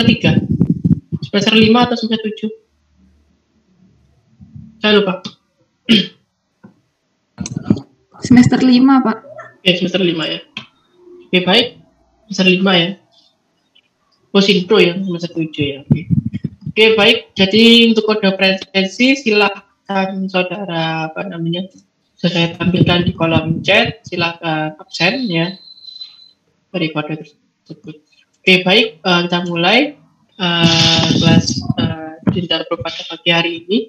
ketiga, semester 5 atau semester 7? Saya lupa. Semester 5, Pak. Ya, semester 5 ya. Oke, baik. Semester 5 ya. Sinpro ya, semester 7 ya. Oke, baik. Jadi untuk kode presensi silakan saudara saya tampilkan di kolom chat. Silakan absen ya dari kode tersebut. Oke, baik. Kita mulai kelas Dintar Pro pada pagi hari ini.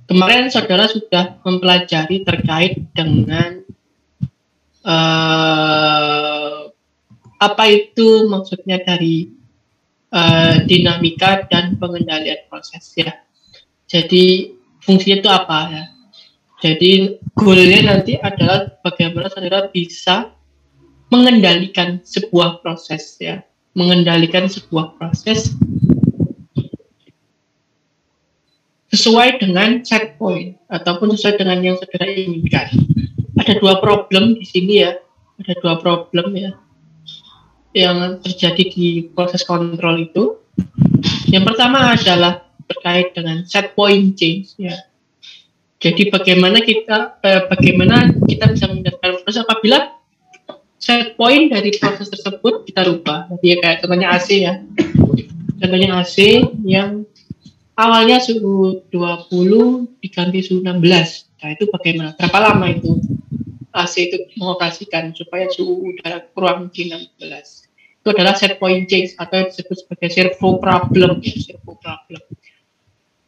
Kemarin saudara sudah mempelajari terkait dengan apa itu maksudnya dari dinamika dan pengendalian proses ya. Jadi fungsinya itu apa ya? Jadi goalnya nanti adalah bagaimana saudara bisa mengendalikan sebuah proses ya, mengendalikan sebuah proses sesuai dengan set point ataupun sesuai dengan yang saudara inginkan. Ada dua problem di sini ya, ada dua problem ya yang terjadi di proses kontrol itu. Yang pertama adalah terkait dengan set point change ya. Jadi bagaimana kita bisa mendapatkan proses apabila set point dari proses tersebut kita rubah. Jadi kayak contohnya AC ya. Contohnya AC yang awalnya suhu 20 diganti suhu 16. Nah, itu bagaimana? Berapa lama itu AC itu mengoperasikan supaya suhu udara kurang di 16? Itu adalah set point change atau disebut sebagai servo problem. Servo problem.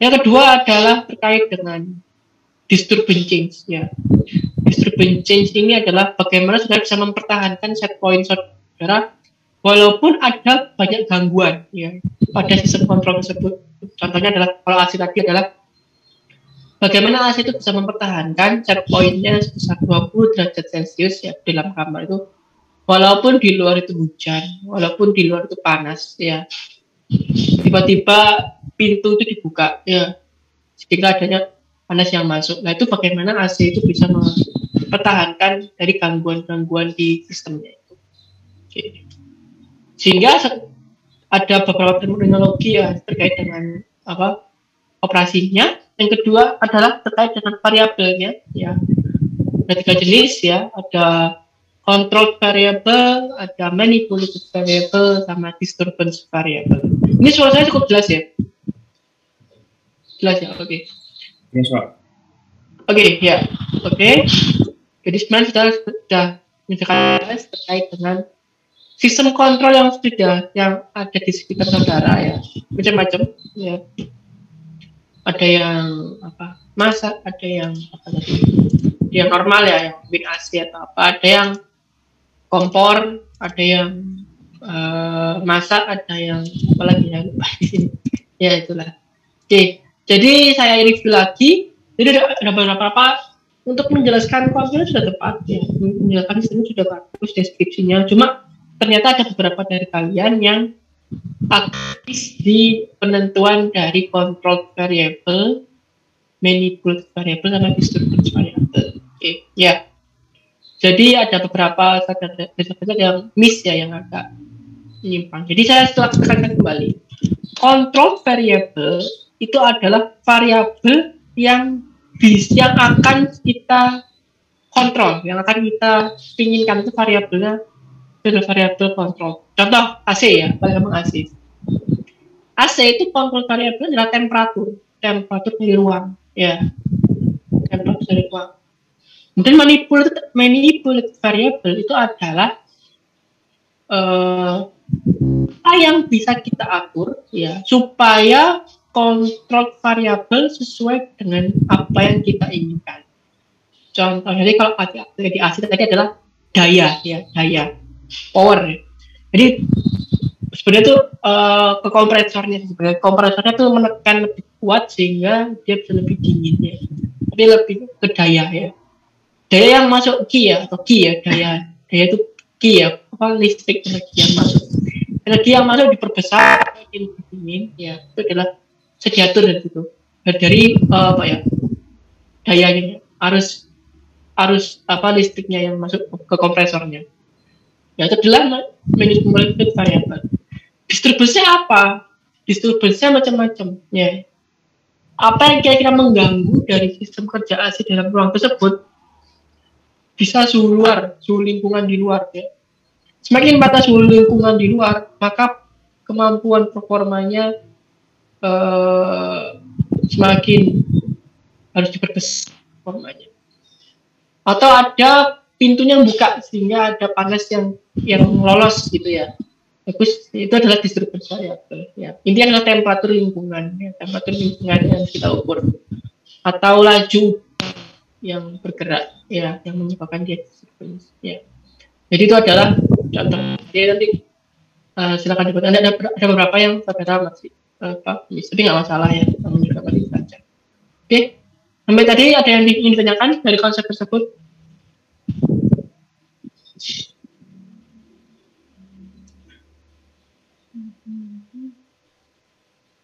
Yang kedua adalah terkait dengan disturbance change ya. Disturbance change ini adalah bagaimana saudara bisa mempertahankan set point saudara walaupun ada banyak gangguan ya pada sistem kontrol tersebut. Contohnya adalah kalau AC tadi adalah bagaimana AC itu bisa mempertahankan set point-nya sebesar 20 derajat Celcius ya di dalam kamar itu walaupun di luar itu hujan, walaupun di luar itu panas ya. Tiba-tiba pintu itu dibuka ya sehingga adanya panas yang masuk. Nah, itu bagaimana AC itu bisa mempertahankan dari gangguan-gangguan di sistemnya itu. Oke. Sehingga ada beberapa terminologi ya terkait dengan operasinya. Yang kedua adalah terkait dengan variabelnya ya. Ada 3 jenis ya, ada control variable, ada manipulated variable, sama disturbance variable. Ini suara saya cukup jelas ya? Jelas ya, oke. Yes, Pak. Oke, ya. Oke. Jadi sebenarnya sudah menjelaskan terkait dengan sistem kontrol yang ada di sekitar saudara ya, macam-macam ya. Ada yang masak, ada yang yang normal ya, yang bin AC atau apa, ada yang kompor, ada yang masak, ada yang apa lagi ya lupa di sini. Ya itulah. Oke, jadi saya review lagi. Jadi ada beberapa untuk menjelaskan formula sudah tepat ya, menjelaskan sistemnya sudah bagus deskripsinya. Cuma ternyata ada beberapa dari kalian yang aktif di penentuan dari control variable, manipulated variable, sama disturbance variable. Oke, ya. Jadi ada beberapa saja yang miss ya, yang agak menyimpang. Jadi saya tekankan kembali. Control variable itu adalah variabel yang akan kita kontrol, yang akan kita inginkan itu variabelnya adalah variabel kontrol. Contoh AC ya, paling gampang AC. AC itu kontrol variabel adalah temperatur dari ruang, ya. Temperatur dari ruang. Kemudian manipulated variable itu adalah apa yang bisa kita atur, ya, supaya kontrol variabel sesuai dengan apa yang kita inginkan. Contohnya, jadi kalau di AC tadi adalah daya, ya, daya. Power. Jadi sebenarnya itu ke kompresornya itu menekan lebih kuat sehingga dia bisa lebih dingin ya. Tapi lebih ke daya ya. Daya yang masuk Q ya, atau Q ya, daya itu Q ya, listrik energi yang masuk. Energi yang masuk diperbesar makin dingin ya. Itu adalah diatur dari situ. Dari dayanya arus listriknya yang masuk ke kompresornya. Ya, itu adalah manipulated variable. Distribusinya apa? Distribusinya macam-macam. Ya. Apa yang kira-kira mengganggu dari sistem kerja AC dalam ruang tersebut bisa suhu lingkungan di luar. Ya. Semakin batas suhu lingkungan di luar, maka kemampuan performanya semakin harus diperbesar performanya. Atau ada pintunya buka sehingga ada panas yang lolos gitu ya. Bagus, itu adalah distribusi variabel. Ya. Intinya adalah temperatur lingkungan, ya. Temperatur lingkungan yang kita ukur. Atau laju yang bergerak, ya, yang menyebabkan dia distribusi. Ya. Jadi itu adalah contoh. Jadi nanti silakan dibuat. Ada beberapa yang saudara masih tapi nggak masalah ya, namun juga masih saja. Oke, sampai tadi ada yang ingin ditanyakan dari konsep tersebut?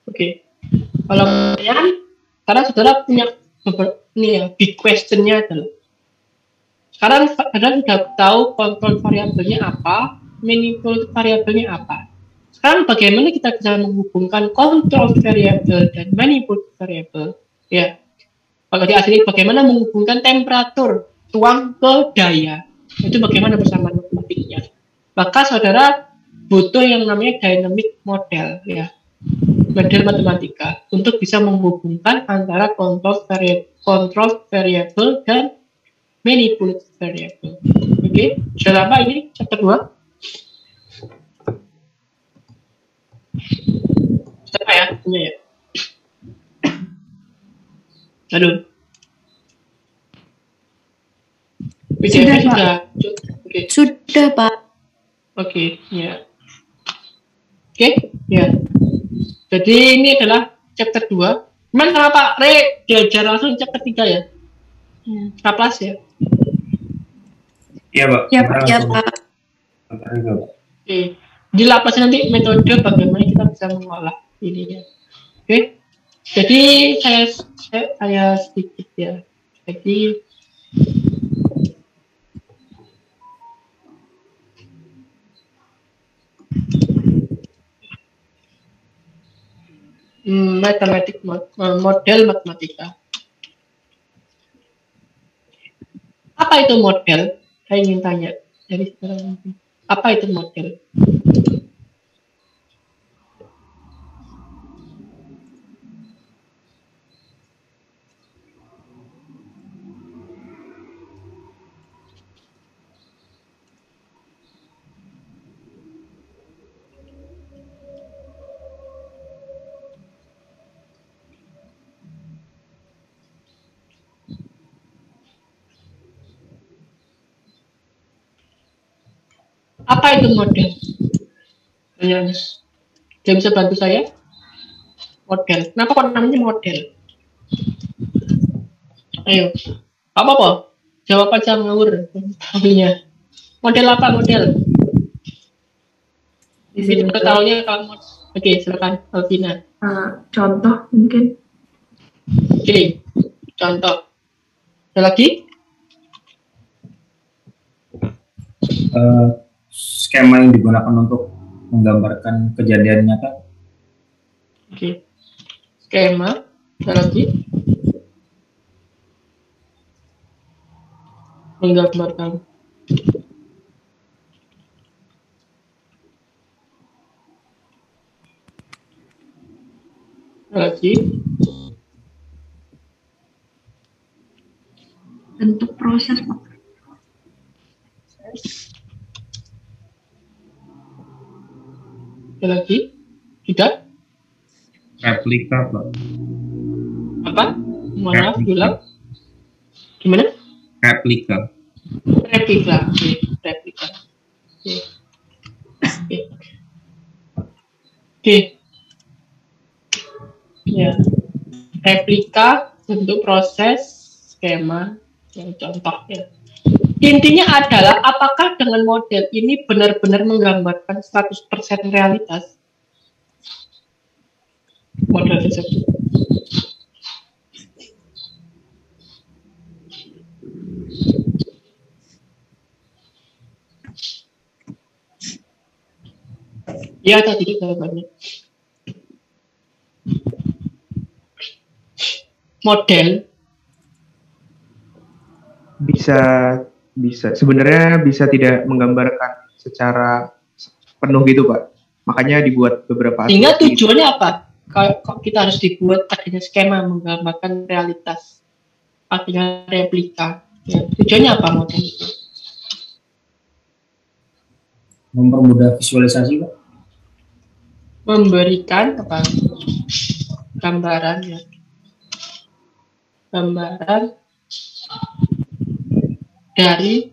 Oke. Kalau pertanyaan, karena saudara punya ini ya, big question-nya adalah sekarang saudara sudah tahu kontrol variabelnya apa, manipulatif variabelnya apa. Sekarang bagaimana kita bisa menghubungkan kontrol variabel dan manipulatif variabel? Ya, kalau di asli bagaimana menghubungkan temperatur tuang ke daya? Itu bagaimana bersama matematiknya? Maka saudara butuh yang namanya dynamic model, ya. Model matematika untuk bisa menghubungkan antara kontrol variabel dan manipulative variable. Oke, sudah apa ini chapter 2? Sudah ya? Punya ya? Aduh. Sudah, Pak. Okay. Sudah, Pak. Oke, ya. Oke, ya. Jadi ini adalah chapter 2. Cuman sama Pak Re diajar langsung chapter 3 ya? Kaplas ya? Iya, Pak. Ya, Pak. Ya, Pak. Oke. Di lapas nanti metode bagaimana kita bisa mengolah ini ya. Oke. Jadi saya sedikit ya. Jadi model matematika. Apa itu model? Saya ingin tanya dari sekarang. Apa itu model? Apa itu model? Dia bisa bantu saya? Model. Kenapa kok namanya model? Ayo. Apa? Jawab aja ngawur. Tahunya. Model apa model? Di sini ketahuinya kalau Oke, silakan Alvina. Contoh mungkin. Oke, contoh. Ada lagi? Skema yang digunakan untuk menggambarkan kejadian nyata. Oke. Skema. Ada lagi? Menggambarkan. Lagi Bentuk proses, Pak. lagi tidak Replika, Pak. apa maaf bilang gimana Replika. Oke. Ya, replika bentuk proses skema yang contoh ya. Intinya adalah apakah dengan model ini benar-benar menggambarkan 100% realitas model tersebut. Ya atau tidak jawabannya? Model bisa sebenarnya bisa tidak menggambarkan secara penuh gitu Pak, makanya dibuat beberapa sehingga asumsi. tujuannya apa? Kalau kita harus dibuat adanya skema menggambarkan realitas, artinya replika. Ya, tujuannya apa model itu? Mempermudah visualisasi, Pak. Memberikan apa? Gambaran ya. Gambaran dari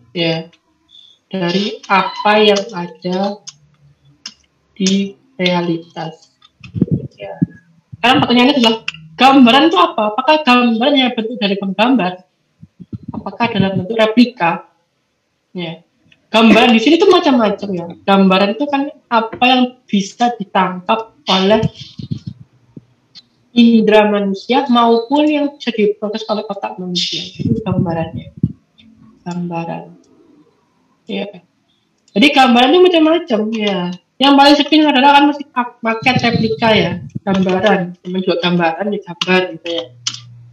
apa yang ada di realitas. Ya. Sekarang pertanyaannya adalah gambaran itu apa? Apakah gambaran yang bentuk dari penggambar? Apakah dalam bentuk replika? Ya. Gambaran di sini itu macam-macam ya. Gambaran itu kan apa yang bisa ditangkap oleh indera manusia maupun yang bisa diproses oleh otak manusia. Itu gambarannya. Gambaran. Ya. Jadi gambaran itu macam-macam ya. Yang paling sering adalah kan mesti maket replika ya. Gambaran, juga gambaran ya gambar gitu ya.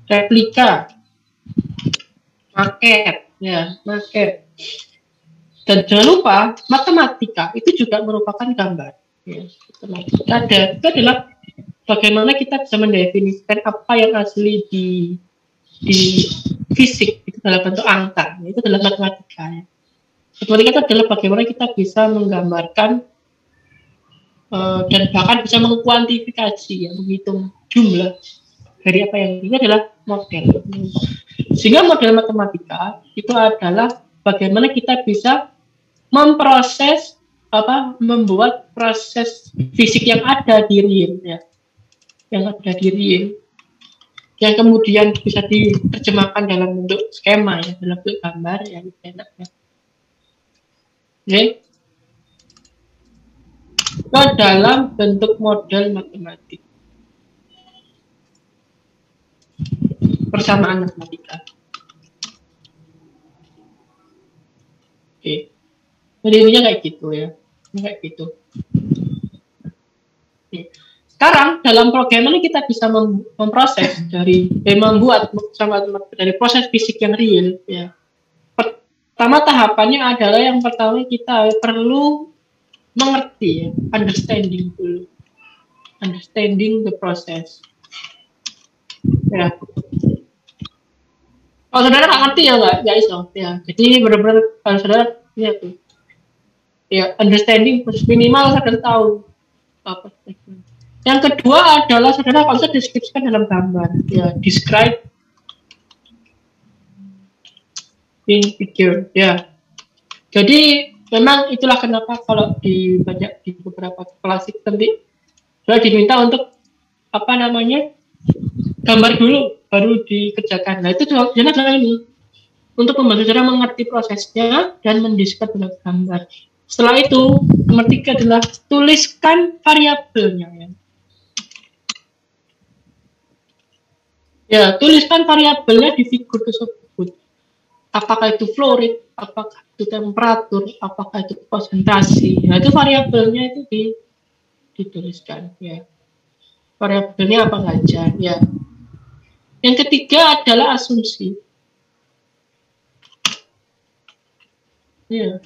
Replika, maket ya, maket. Dan jangan lupa matematika itu juga merupakan gambar. Ya, matematika itu adalah bagaimana kita bisa mendefinisikan apa yang asli di fisik itu dalam bentuk angka. Itu adalah matematika. Ya. Matematika itu adalah bagaimana kita bisa menggambarkan dan bahkan bisa mengkuantifikasi, ya, menghitung jumlah dari apa yang ini adalah model. Sehingga model matematika itu adalah bagaimana kita bisa memproses membuat proses fisik yang ada di real, ya, yang ada di real, yang kemudian bisa diterjemahkan dalam bentuk skema, ya, dalam bentuk gambar, ya, enak ya. Oke. Ke dalam bentuk model matematik. Persamaan matematika. Oke. Jadi intinya kayak gitu ya. Kayak gitu. Oke. Sekarang dalam program ini kita bisa memproses membuat dari proses fisik yang real ya. Pertama tahapannya adalah yang pertama kita perlu mengerti ya, understanding dulu. Understanding the process. Ya. Kalau saudara nggak ngerti ya nggak iso ya. Jadi benar-benar kalau saudara ya tuh. Ya, understanding minimal saudara tahu apa. Yang kedua adalah saudara kalau bisa deskripsikan dalam gambar. Ya, describe in figure. Ya. Jadi memang itulah kenapa kalau di beberapa klasik nanti sudah diminta untuk gambar dulu baru dikerjakan. Nah itu tujuannya adalah ini untuk membantu saudara mengerti prosesnya dan mendeskripsikan dalam gambar. Setelah itu nomor 3 adalah tuliskan variabelnya ya. Ya, tuliskan variabelnya di figur tersebut. Apakah itu flow rate, apakah itu temperatur, apakah itu konsentrasi. Nah, itu variabelnya itu dituliskan ya. Variabelnya apa saja ya. Yang ketiga adalah asumsi. Ya.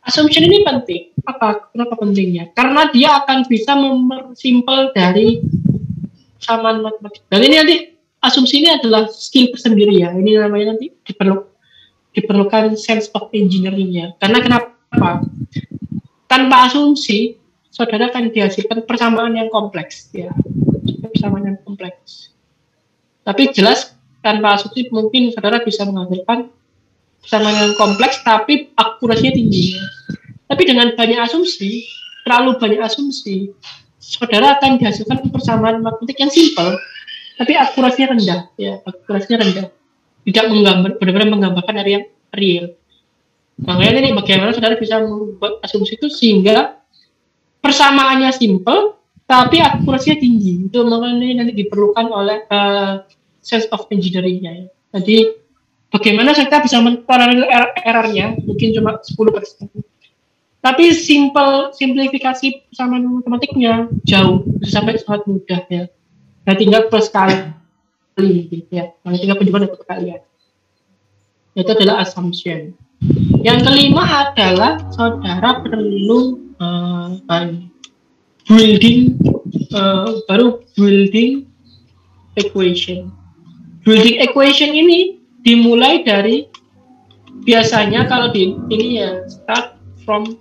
Assumption ini penting. Kenapa pentingnya? Karena dia akan bisa mempersimpel dari persamaan matematik. Dan ini nanti asumsi ini adalah skill tersendiri ya. Ini namanya nanti diperlukan sense of engineering-nya. Karena kenapa? Tanpa asumsi, saudara akan dihasilkan persamaan yang kompleks ya. Persamaan yang kompleks. Tapi jelas tanpa asumsi mungkin saudara bisa menghasilkan persamaan yang kompleks tapi akurasinya tinggi. Tapi dengan banyak asumsi, terlalu banyak asumsi, saudara akan dihasilkan persamaan matematik yang simpel tapi akurasinya rendah ya, akurasinya rendah. Tidak benar-benar menggambarkan dari yang real. Makanya ini bagaimana saudara bisa membuat asumsi itu sehingga persamaannya simpel tapi akurasinya tinggi. Itu makanya nanti diperlukan oleh sense of engineering-nya ya. Jadi bagaimana kita bisa mentolerir error-nya mungkin cuma 10%. Tapi simplifikasi persamaan matematiknya jauh, bisa sampai sangat mudah ya. Nah, tinggal plus kali gitu ya. Nah, tinggal penjelasan untuk kalian. Itu adalah assumption. Yang kelima adalah saudara perlu building equation. Building equation ini dimulai dari biasanya kalau di ini ya start from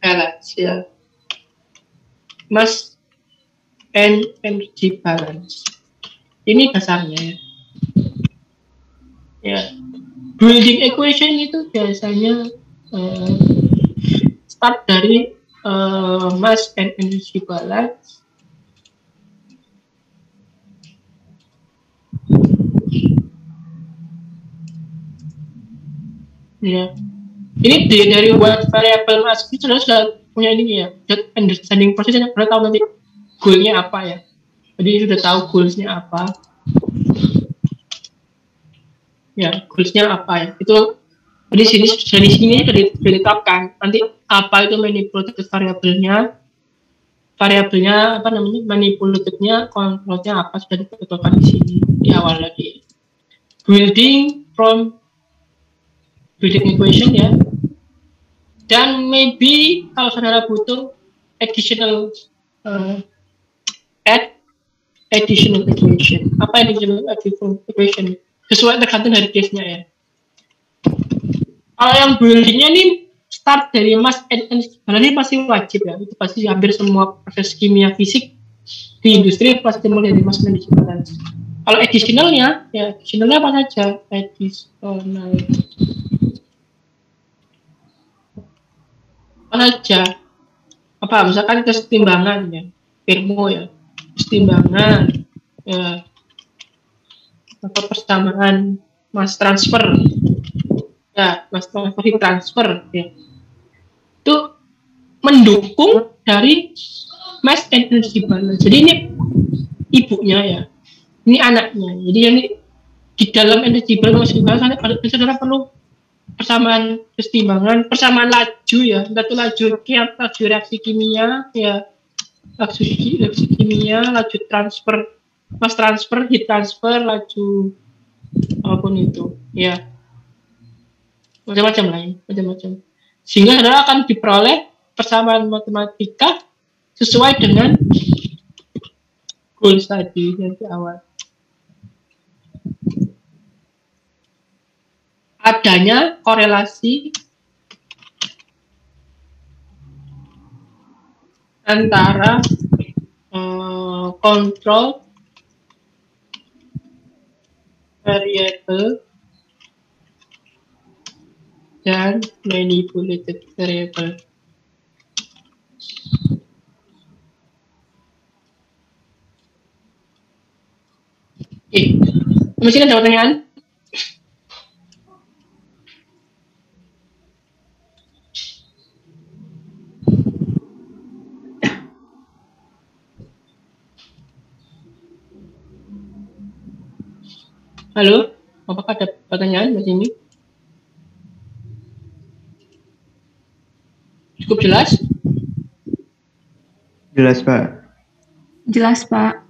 balance ya, mass and energy balance. Ini dasarnya ya. Building equation itu biasanya start dari mass and energy balance. Ya, ini dari buat variabel mass itu sudah punya ini ya, understanding prosesnya, sudah tahu nanti goalnya apa ya. Jadi sudah tahu goalsnya apa. Ya, goalsnya apa ya? Itu di sini sudah ditetapkan. Nanti apa itu manipulated variabelnya apa namanya, manipulatednya, kontrolnya apa sudah ditetapkan di sini di awal lagi. Building equation ya, dan maybe kalau saudara butuh additional additional equation. Apa additional equation? Sesuai tergantung dari case-nya ya. Kalau yang buildingnya ini start dari mass and energy balance ini pasti wajib ya. Itu pasti hampir semua proses kimia fisik di industri pasti mulai dari mass and energy balance. Kalau additionalnya ya, additionalnya apa saja? Additional apa saja? Apa misalkan kesetimbangan ya, termo ya, kesetimbangan ya, atau persamaan mass transfer ya, mass transfer, heat transfer ya, itu mendukung dari mass and energy balance. Jadi ini ibunya ya, ini anaknya. Jadi ini di dalam energy balance saudara perlu persamaan kesetimbangan, persamaan laju ya, satu laju reaksi kimia ya, laju kimia, laju transfer, mass transfer, heat transfer, laju apapun itu ya, macam-macam lain, macam-macam. Sehingga saudara akan diperoleh persamaan matematika sesuai dengan goals tadi yang di awal. Adanya korelasi antara kontrol variable dan manipulated variable. Oke, masih ada pertanyaan? Halo, apakah ada pertanyaan di sini? Cukup jelas? Jelas, Pak. Jelas, Pak.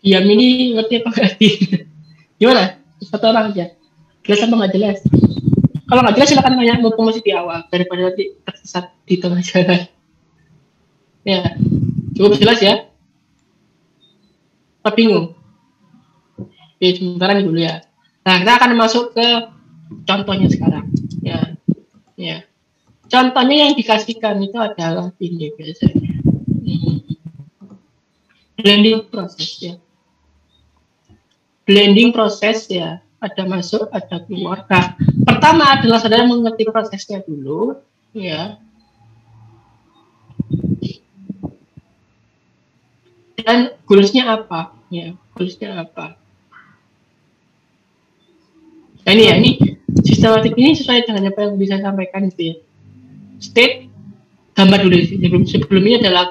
Diam ini ngerti apa nggak? Gimana? Satu orang aja. Jelas apa nggak jelas? Kalau nggak jelas silakan tanya, mumpung masih di awal daripada nanti tersesat di tengah jalan. Ya, cukup jelas ya? Apa bingung? Oke, sebentar dulu ya. Nah, kita akan masuk ke contohnya sekarang. Ya. Contohnya yang dikasihkan itu adalah ini biasanya. Blending proses ya. Blending proses ya. Ada masuk, ada keluar. Nah, pertama adalah saudara mengerti prosesnya dulu, ya. Dan goalsnya apa? Ya, goalsnya apa? Nah ini ya, ini sistematik ini sesuai dengan apa yang bisa saya sampaikan itu ya. State, gambar dulu sih. Sebelum ini adalah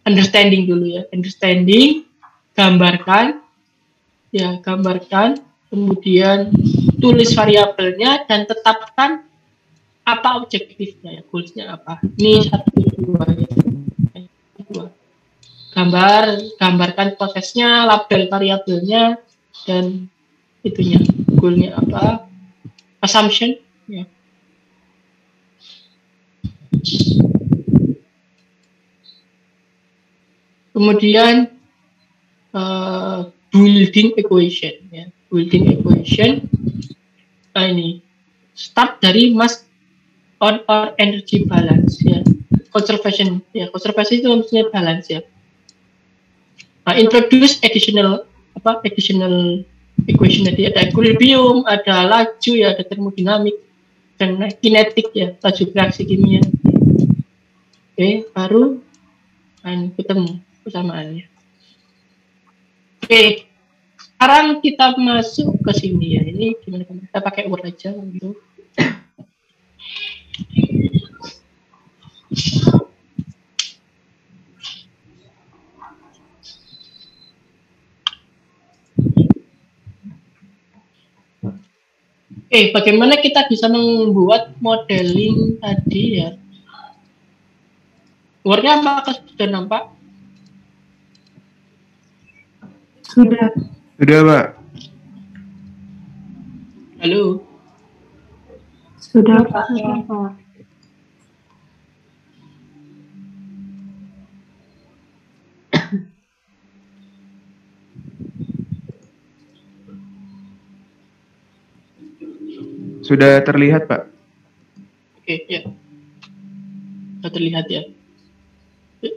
understanding dulu ya. Understanding, gambarkan, ya gambarkan. kemudian tulis variabelnya dan tetapkan apa objektifnya ya, goalsnya apa. Ini 1, 2 ya. 2. Gambarkan prosesnya, label variabelnya, dan itunya goalnya apa, assumption ya. Kemudian building equation ya, nah ini start dari mass or energy balance ya, conservation itu maksudnya balance ya. Nah, introduce additional equation, jadi ada equilibrium, ada laju ya, ada termodinamik dan kinetik ya, laju reaksi kimia. Oke, baru ketemu persamaannya. Oke, sekarang kita masuk ke sini ya. Ini gimana? Kita pakai Word aja gitu. Oke, bagaimana kita bisa membuat modeling tadi ya? Word-nya apakah sudah nampak? Sudah. Sudah, Pak. Halo? Sudah, Pak. Sudah, Pak. Sudah terlihat, Pak. Oke, ya. Sudah terlihat ya.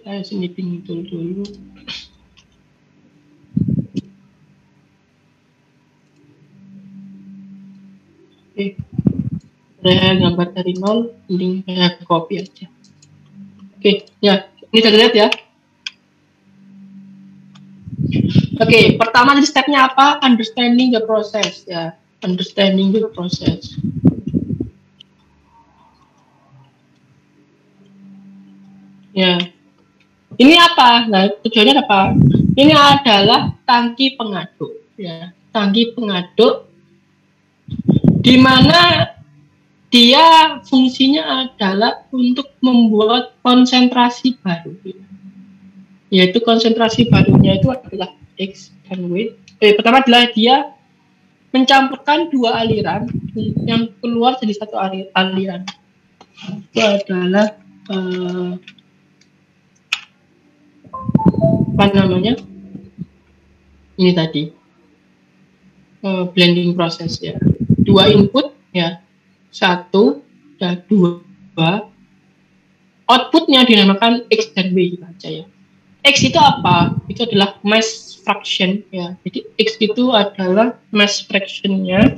Saya sini pintul dulu. Oke, saya gambar dari nol, mending saya copy aja. Oke, ya, ini sudah lihat ya. Oke, pertama di stepnya apa? Understanding the process ya, understanding the process. Ya, ini apa? Nah, tujuannya apa? Ini adalah tangki pengaduk ya, tangki pengaduk di mana dia fungsinya adalah untuk membuat konsentrasi baru. Yaitu konsentrasi barunya itu adalah X dan Y. Pertama adalah dia mencampurkan dua aliran yang keluar jadi satu aliran. Itu adalah apa namanya? Ini tadi blending proses ya. Dua input ya, 1 dan 2. Outputnya dinamakan X dan Y aja ya. X itu apa? Itu adalah mass fraction ya. Jadi X itu adalah mass fraction-nya.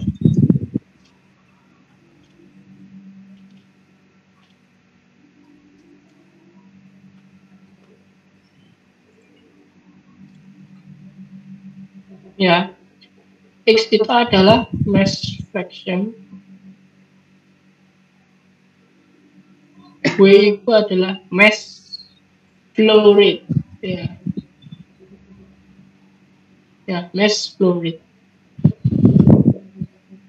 Ya. X itu adalah mass fraction. W itu adalah mass flow rate. Ya, mass flow rate.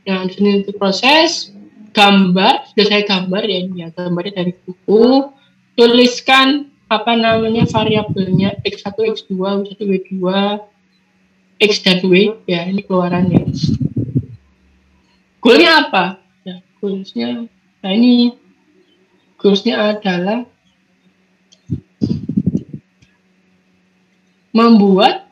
Yang sini itu proses gambar, sudah saya gambar ya, ini ya, gambarnya dari buku. Tuliskan apa namanya variabelnya X1, X2, Y1, Y2, X dan Y ya, ini keluarannya. Goalnya apa? Ya, goalsnya, nah ini goalsnya adalah membuat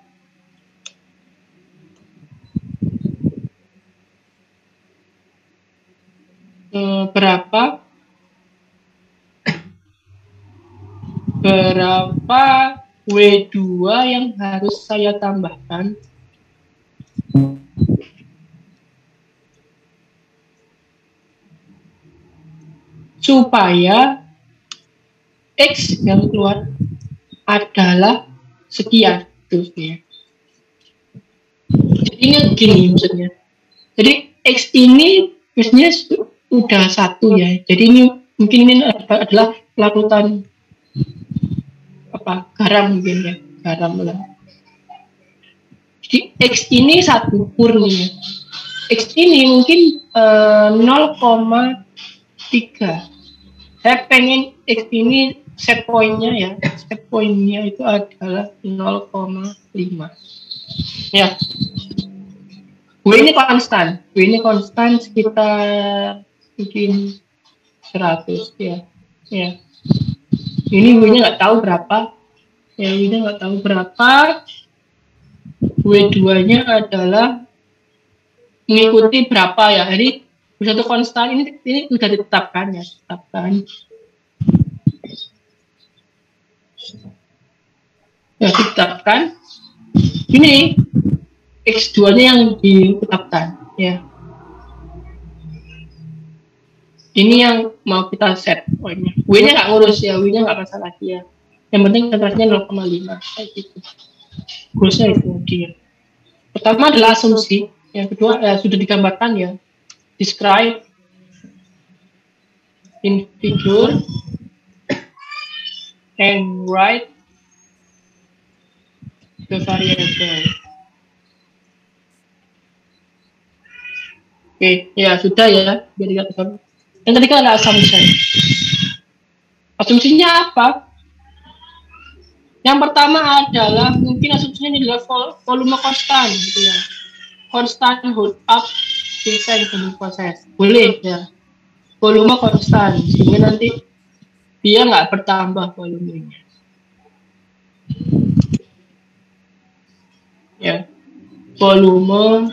berapa W2 yang harus saya tambahkan supaya X yang keluar adalah sekian. Terusnya. Jadi ini gini maksudnya. Jadi X ini biasanya udah 1 ya. Jadi ini mungkin ini adalah larutan apa, garam mungkin ya, garam lah. Jadi X ini 1 murni ya. X ini mungkin 0,3. Saya pengen X ini set pointnya ya. Set pointnya itu adalah 0,5. Ya. W ini konstan. W ini konstan sekitar mungkin 100 ya. Ya. Ini W-nya nggak tahu berapa. Ya, W-nya nggak tahu berapa. W2-nya adalah mengikuti berapa ya. Jadi satu konstan ini sudah ditetapkan ya, ditetapkan. Ya, ditetapkan. Ini X2-nya yang ditetapkan ya. Ini yang mau kita set poinnya. W-nya nggak ngurus ya, W-nya nggak masalah dia. Yang penting konsentrasinya 0,5 kayak gitu. Ngurusnya itu dia. Pertama adalah asumsi, yang kedua sudah digambarkan ya. Describe in figure and write the variable. Oke, ya sudah ya. Biar kita tahu. Yang ketiga adalah assumption. Asumsinya apa? Yang pertama adalah mungkin asumsinya ini adalah volume konstan gitu ya. Konstan hold up design volume proses. Boleh ya. Volume konstan sehingga nanti dia nggak bertambah volumenya. Ya. Volume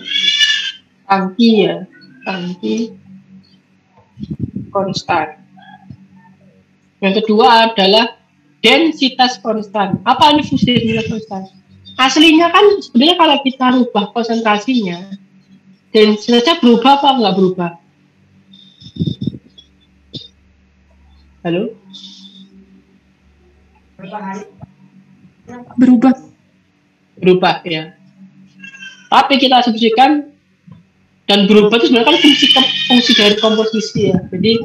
tangki ya. Tangki konstan. Yang kedua adalah densitas konstan. Apa ini fungsi densitas konstan? Aslinya kan sebenarnya kalau kita rubah konsentrasinya, densitasnya berubah apa nggak berubah? Halo? Berubah ya. Tapi kita asumsikan dan berubah itu sebenarnya kan fungsi dari komposisi ya. Jadi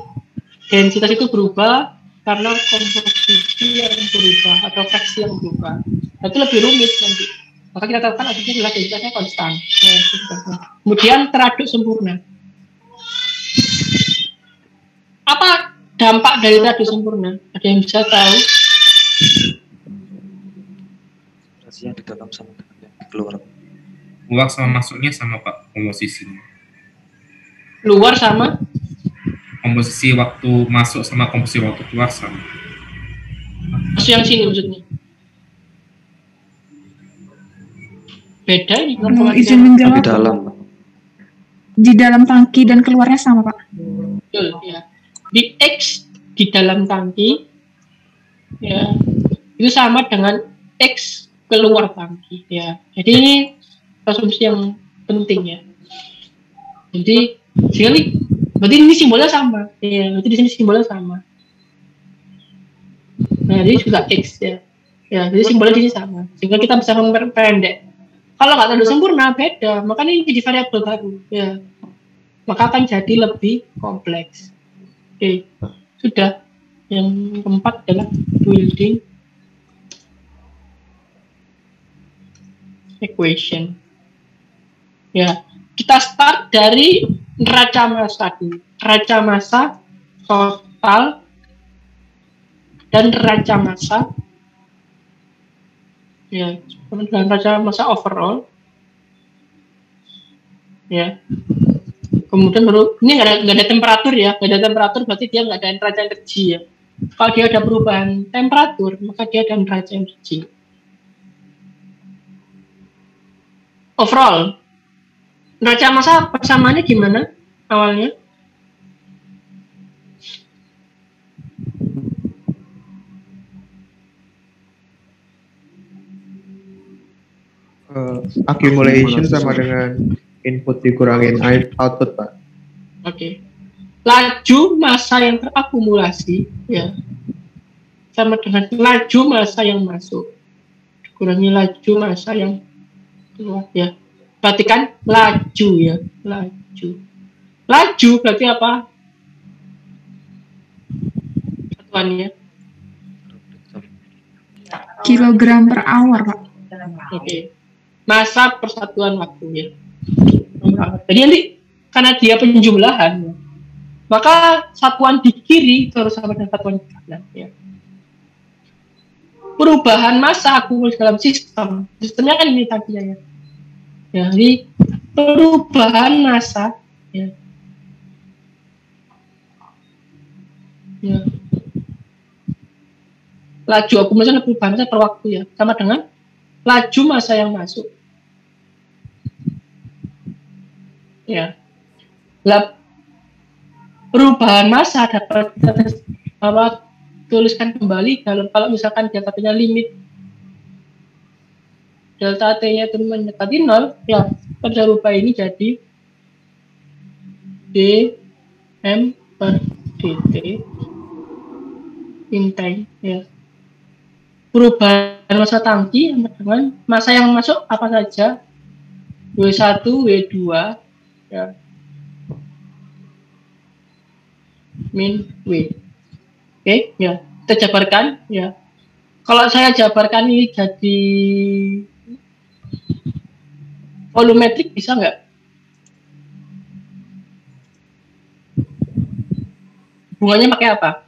densitas itu berubah karena komposisi yang berubah atau fraksi yang berubah. Nah, itu lebih rumit nanti. Maka kita tahu kan asumsinya adalah densitasnya konstan. Ya, kemudian teraduk sempurna. Apa dampak dari teraduk sempurna? Ada yang bisa tahu? Yang di dalam sama dengan yang di keluar. Keluar sama masuknya sama Pak komposisinya. Luar sama? Komposisi waktu masuk sama komposisi waktu keluar sama. Masuk yang sini maksudnya? Beda ini. Izin menjawab. Di dalam. Di dalam tangki dan keluarnya sama, Pak. Betul, ya. Di X di dalam tangki ya itu sama dengan X keluar tangki ya. Jadi ini asumsi yang penting ya. Jadi sekali berarti ini simbolnya sama ya. Berarti di sini simbolnya sama. Nah, jadi sudah X ya. Ya, jadi simbolnya di sini sama. Sehingga kita bisa memperpendek. Kalau nggak terlalu sempurna beda, makanya ini jadi variabel baru ya. Maka akan jadi lebih kompleks. Oke, sudah. Yang keempat adalah building equation. Ya, kita start dari neraca massa dulu. Neraca massa total dan neraca massa. Ya, dan neraca massa overall. Ya. Kemudian baru ini nggak ada temperatur ya, nggak ada temperatur berarti dia nggak ada neraca energi ya. Kalau dia ada perubahan temperatur, maka dia ada neraca energi. Overall, neraca massa persamaannya gimana awalnya? Accumulation sama dengan input dikurangin output, Pak. Oke. Laju massa yang terakumulasi ya sama dengan laju massa yang masuk dikurangi laju massa yang keluar ya. Berarti kan laju ya, laju berarti apa satuannya? Kilogram per hour, Pak. Oke. Massa persatuan waktu ya. Jadi nanti karena dia penjumlahan, maka satuan di kiri itu harus sama dengan satuan di kanan. Ya. Perubahan massa akumulasi dalam sistemnya kan ini tadinya ya. Jadi perubahan massa ya. Ya. Laju akumulasi dan perubahan massa per waktu ya, sama dengan laju massa yang masuk. Ya. Perubahan massa dapat kita tuliskan kembali kalau misalkan delta T-nya limit delta T-nya itu mendekati 0, ya kita bisa rubah ini jadi dm per dt in time ya. Perubahan massa tangki dengan massa yang masuk apa saja, W1, W2 ya, min W. Oke, ya kita jabarkan ya. Kalau saya jabarkan ini jadi volumetrik bisa nggak? Hubungannya pakai apa?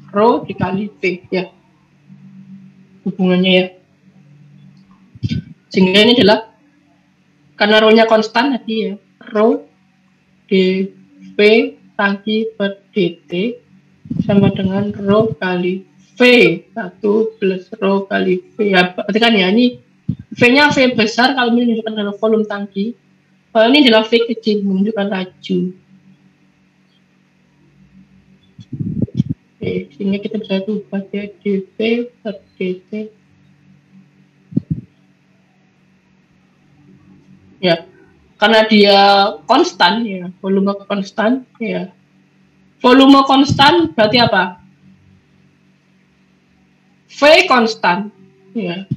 Rho dikali V ya. Hubungannya ya. Sehingga ini adalah karena rho-nya konstan tadi ya. Rho dV tangki per dt sama dengan rho kali V1 plus rho kali V ya. Berarti kan ya ini V-nya V besar kalau menunjukkan adalah volume tangki. Kalau ini adalah V kecil menunjukkan laju. Oke, sehingga kita bisa ubah ya dV per dt. Ya, karena dia konstan ya, volume konstan ya. Volume konstan berarti apa? V konstan ya.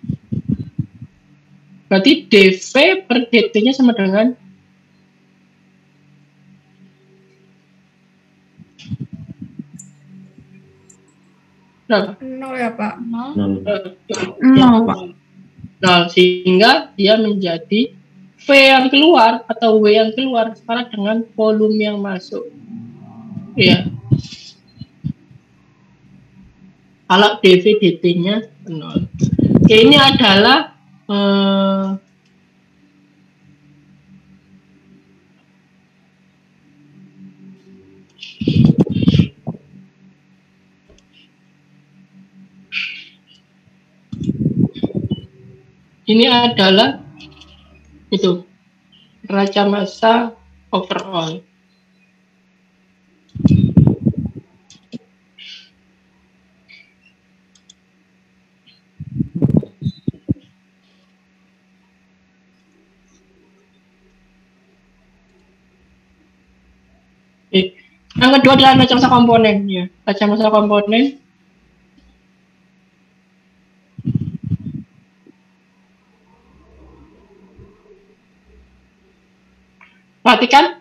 Berarti dV per dt-nya sama dengan nol ya Pak. Nol. Sehingga dia menjadi V yang keluar atau W yang keluar setara dengan volume yang masuk. Ya. Kalau dV dt-nya 0. Oke, ini adalah ini adalah itu neraca massa overall. Yang kedua adalah neraca massa komponen ya. Neraca massa komponen perhatikan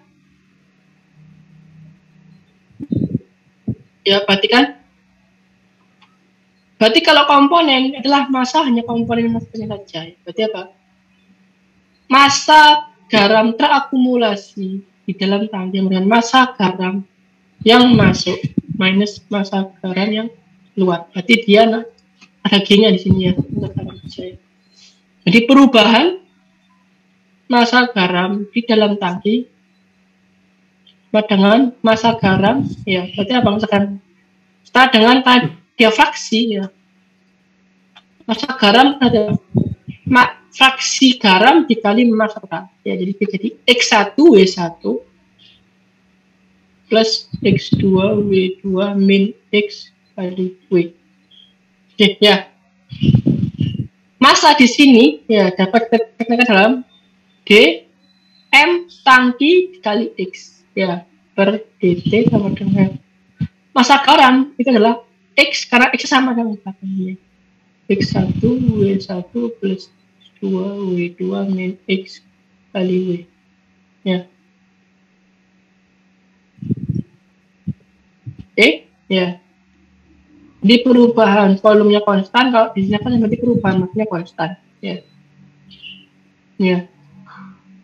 ya, perhatikan. Berarti kalau komponen adalah massa hanya komponen massanya saja. Berarti apa? Massa garam terakumulasi di dalam tangki dengan massa garam yang masuk minus massa garam yang keluar. Berarti dia ada G-nya di sini ya. Jadi perubahan massa garam di dalam tangki dengan massa garam ya. Berarti apa misalkan setara dengan dia fraksi ya. Massa garam ada fraksi garam dikali massa garam ya, jadi X1 W1 plus X2 W2 min X kali W. Oke ya. Massa di sini ya dapat ditekankan dalam D M tangki dikali X ya per dt sama dengan massa garam itu adalah X karena X sama dengan belakangnya. X1 W1 plus 2 W2 min X kali W ya. Ya Di perubahan volumenya konstan, kalau di sini kan berarti perubahan massanya konstan. Ya. Ya.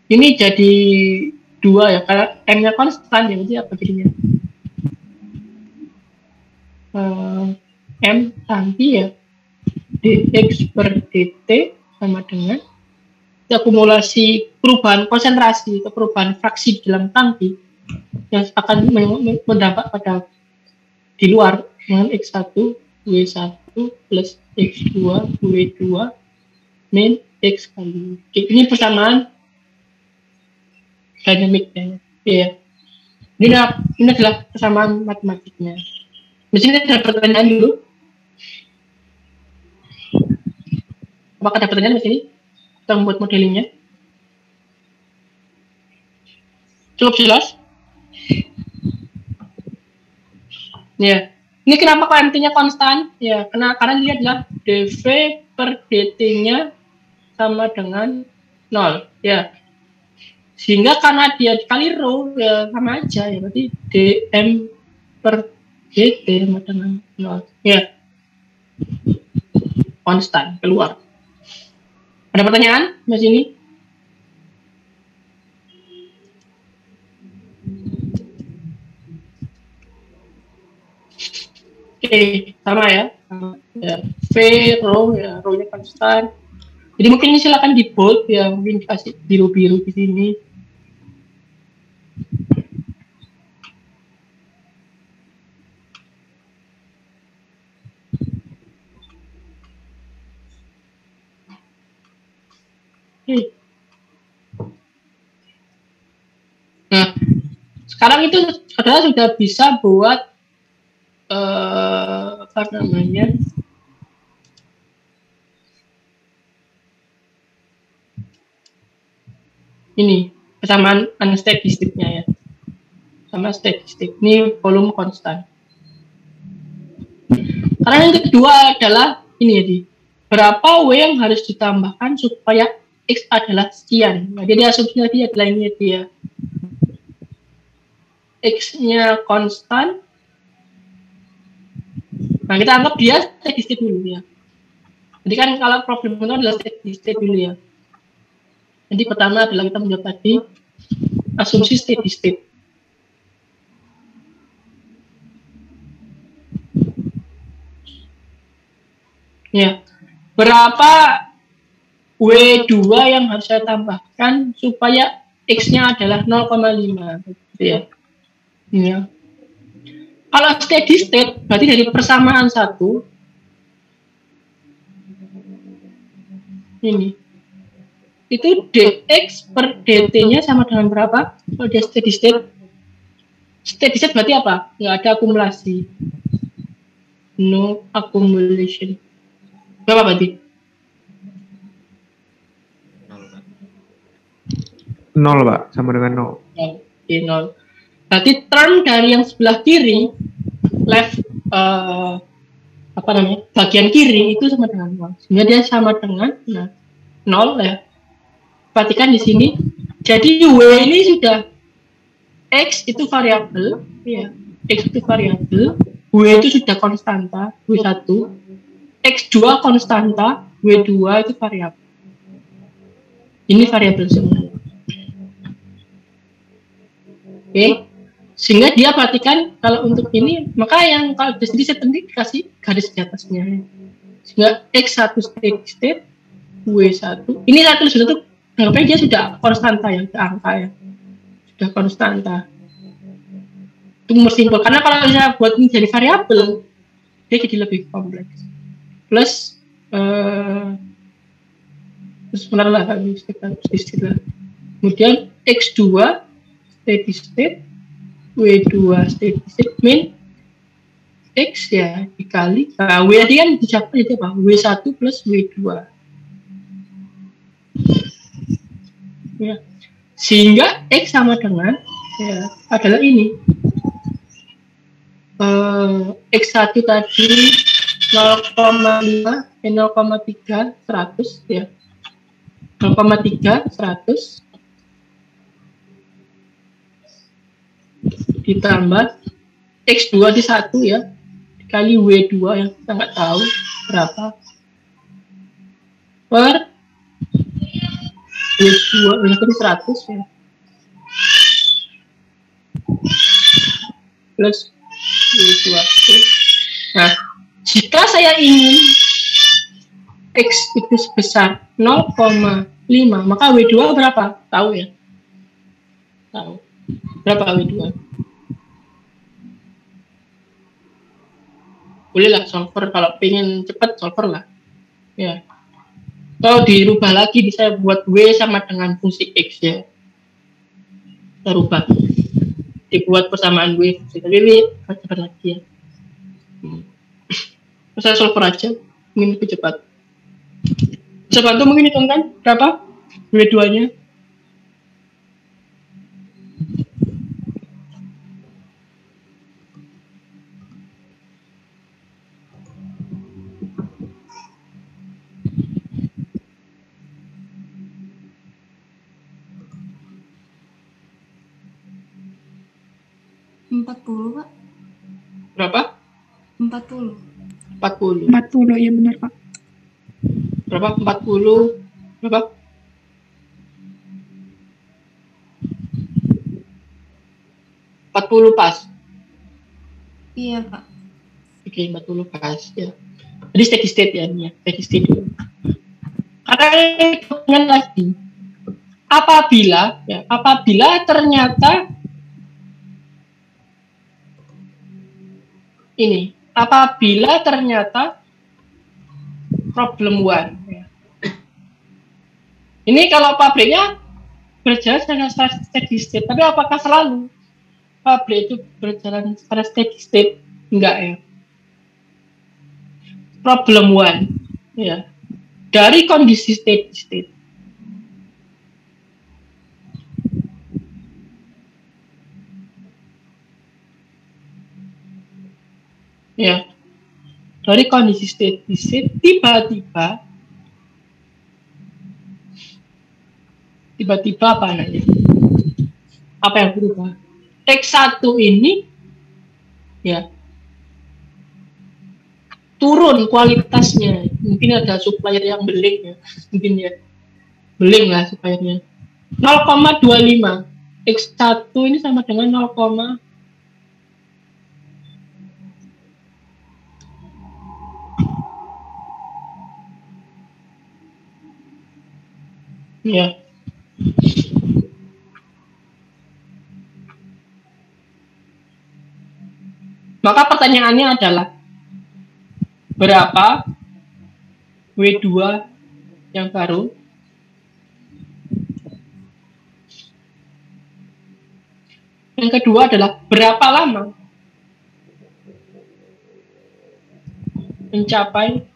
Ini jadi 2 ya, karena M-nya konstan ya, berarti apa jadinya? M tangki ya, dx per dt sama dengan akumulasi perubahan konsentrasi atau perubahan fraksi di dalam tangki yang akan berdampak pada di luar dengan X1 W1 plus X2 W2 min X kali. Oke, ini persamaan dinamiknya ya. Ini adalah persamaan matematiknya. Di sini ada pertanyaan dulu. Apakah ada pertanyaan di sini? Kita membuat modelingnya. Cukup jelas? Ya. Ini kenapa kok MT-nya konstan? Ya, karena dia adalah dV per dt-nya sama dengan 0. Ya. Sehingga karena dia dikali rho, ya sama aja. Ya, berarti dm per dt sama dengan 0. Ya. Konstan, keluar. Ada pertanyaan Mas ini? Oke, sama ya. Ya. V, rho, ya, rho-nya konstan. Jadi mungkin ini silakan di bold ya, mungkin dikasih biru-biru di sini. Nah, sekarang itu adalah sudah bisa buat apa namanya? Ini persamaan statistiknya ya. Sama statistik. Ini volume konstan. Karena yang kedua adalah ini ya, berapa W yang harus ditambahkan supaya X adalah sekian. Nah, jadi asumsinya dia adalah ini dia. X-nya konstan. Nah, kita anggap dia statistik dulu ya. Jadi kan kalau problem itu adalah statistik dulu ya. Jadi pertama adalah kita menjawab tadi asumsi statistik. Ya. Berapa W2 yang harus saya tambahkan supaya X-nya adalah 0,5 gitu ya. Ya. Kalau steady state berarti dari persamaan 1 ini itu dx per dt-nya sama dengan berapa? Kalau dia steady state berarti apa? Nggak ada akumulasi, no accumulation. Berapa berarti? 0 Pak, sama dengan 0. Oke, 0. Berarti term dari yang sebelah kiri, left apa namanya, bagian kiri itu sama dengan 0. Sehingga dia sama dengan 0 ya. Perhatikan di sini. Jadi W ini sudah X itu variabel, ya. X itu variabel, W itu sudah konstanta, W1. X2 konstanta, W2 itu variabel. Ini variabel semua. Oke. Sehingga dia perhatikan kalau untuk ini, maka yang kalau di sini saya dikasih garis di atasnya. Sehingga X1 steady state, W1. Ini satu sudah tuh, anggapnya dia sudah konstanta ya, sudah angka ya. Sudah konstanta. Itu simpel. Karena kalau saya buat ini jadi variabel, dia jadi lebih kompleks. Plus, sebentar lah, kemudian X2 steady state, W2 steady state min X ya dikali, nah W tadi kan dicapai jadi apa? W1 plus W2 ya, sehingga X sama dengan ya adalah ini X1 tadi 0,5 0,3 100 ya, 0,3 100 ditambah X2 di 1 ya, kali W2 yang kita nggak tahu berapa per W2 berarti 100 ya plus W2. Nah, jika saya ingin X itu sebesar 0,5 maka W2 berapa? Tahu ya? Tahu. Berapa W2? Boleh lah solver, kalau pengen cepat solver lah ya. Kalau dirubah lagi bisa buat W sama dengan fungsi X ya, kita rubah dibuat persamaan W fungsi, tapi ini cepat lagi ya. Saya solver aja mungkin lebih cepat. Bisa bantu mungkin hitungkan berapa W2 nya? Pak. Berapa? 40. 40 ya benar Pak. Berapa? 40 berapa? Pas. Iya Pak. Oke, 40 pas ya. Jadi steady state ya, ini ya, steady state dulu. Karena dengan lagi, apabila ternyata ini, apabila ternyata problem one. Ya. Ini kalau pabriknya berjalan dengan steady state, tapi apakah selalu pabrik itu berjalan secara steady state? Enggak ya. Problem one, ya, dari kondisi steady state. Ya, dari kondisi steady state tiba-tiba apa namanya? Apa yang berubah? X1 ini ya turun kualitasnya. Mungkin ada supplier yang beling ya. Mungkin ya. Beling lah suppliernya. 0,25. X1 ini sama dengan 0, ya. Maka pertanyaannya adalah berapa W2 yang baru? Yang kedua adalah berapa lama mencapai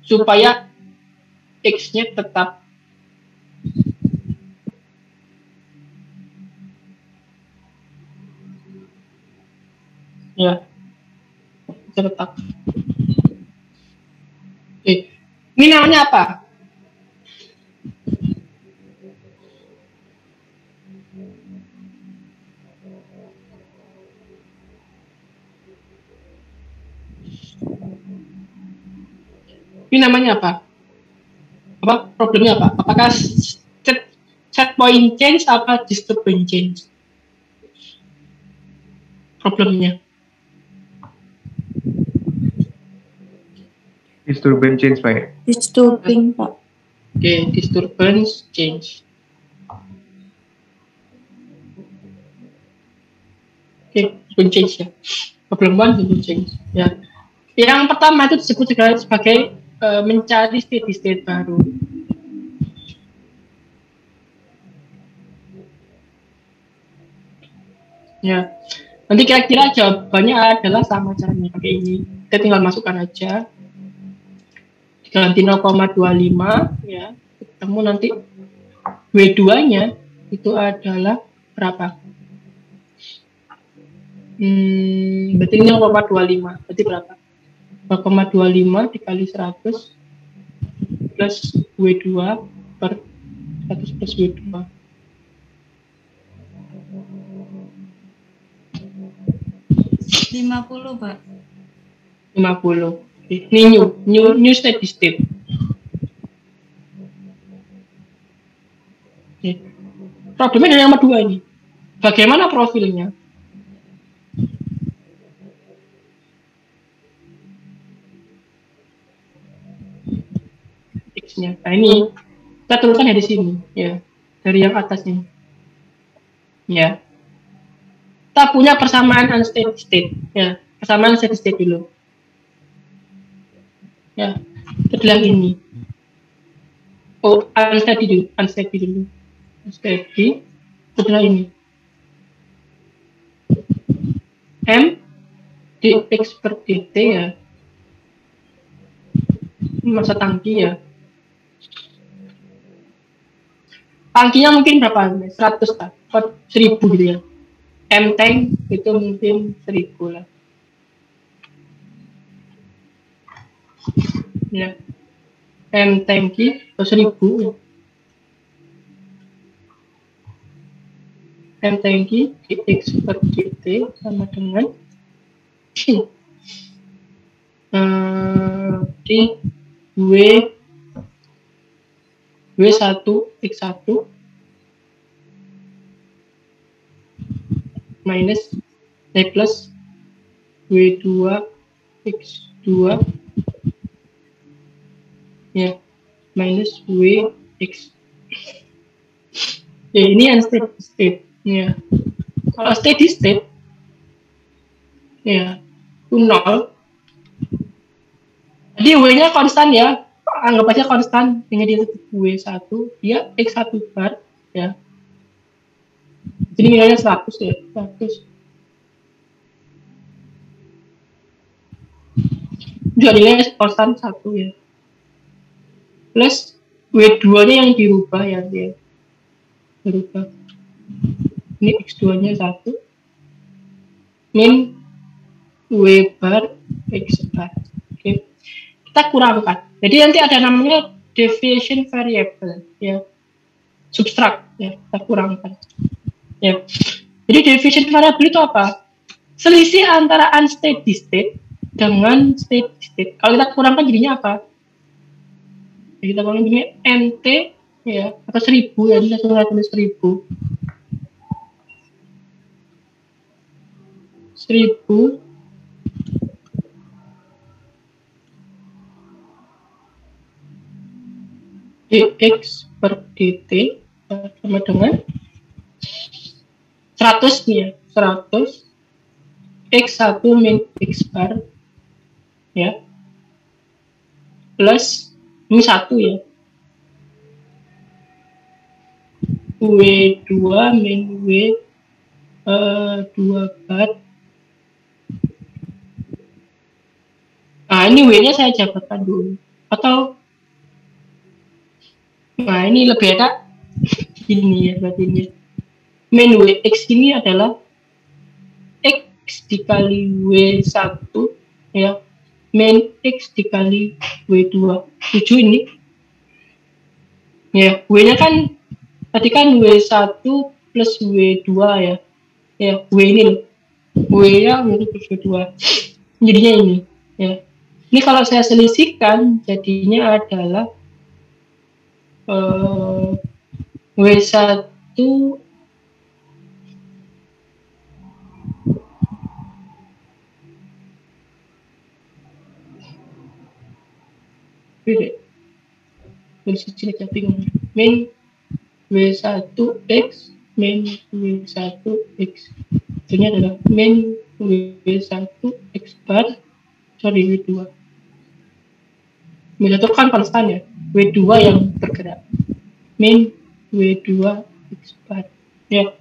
supaya X-nya tetap ya tetap. Ini namanya apa? Ini namanya apa? Problemnya apa? Apakah set point change apa disturbance change? Problemnya. Disturbance change, Pak. Disturbing, Pak. Oke, disturbance change. Oke, disturbance change ya. Problem one, disturbance change. Ya. Yang pertama itu disebut sebagai mencari steady state baru. Ya, nanti kira-kira jawabannya adalah sama caranya pakai ini. Kita tinggal masukkan aja. Ganti 0,25 ya. Ketemu nanti W2-nya itu adalah berapa? Berarti 0,25. Berarti berapa? 2,25 dikali 100 plus W2 per 100 plus W2. 50, Pak. 50. Ini new steady state. Oke. Problemnya dari nomor 2 ini. Bagaimana profilnya? X-nya. Nah ini kita turunkan dari sini, ya, dari yang atas ini. Ya. Kita punya persamaan unsteady state, ya, persamaan steady state dulu. Ya, kita bilang ini. Oh, unsteady dulu. Unsteady. Setelah ini. M dx per dt ya. Masa tangki ya. Tangkinya mungkin berapa? 100 lah. 1000 gitu ya. M tank itu mungkin 1000 lah. Ya. M tanki atau 1000 ya. M tanki dx per dt sama dengan di W1 X1 minus plus W2 X2 ya minus Wx. Ya ini unsteady state ya. Kalau steady state ya itu 0. Jadi W-nya konstan ya, anggap aja konstan dengan dia W1 dia X1 bar ya. Jadi nilainya 100 ya, 100. Juga nilainya konstan 1 ya. Plus W2-nya yang dirubah ya, dia berubah. Ini X2-nya 1 min W bar X bar. Oke. Kita kurangkan. Jadi nanti ada namanya deviation variable ya. Subtract ya, kita kurangkan. Ya. Jadi deviation variable itu apa? Selisih antara unsteady state dengan steady state. Kalau kita kurangkan jadinya apa? Ya, kita kurangkan jadinya NT ya, atau 1000 ya, kita sudah tulis 1000. 1000 dx per dt sama dengan 100 nih ya, 100 x1 min x bar ya plus ini 1 ya W2 min W2 bar. Nah ini W-nya saya jabarkan dulu atau nah ini lebih enak ini ya, berarti ini min Wx ini adalah X dikali W1 ya min X dikali W2 7 ini ya. W nya kan tadi kan W1 plus W2 ya ya W ini loh, W nya W plus W2 jadinya ini ya. Ini kalau saya selisihkan jadinya adalah W1 beda dari sini aja bingung min W1X min W1X ini adalah min W1X bar sorry W2 W1 kan konstan ya, W2 yang bergerak min W2 X bar ya,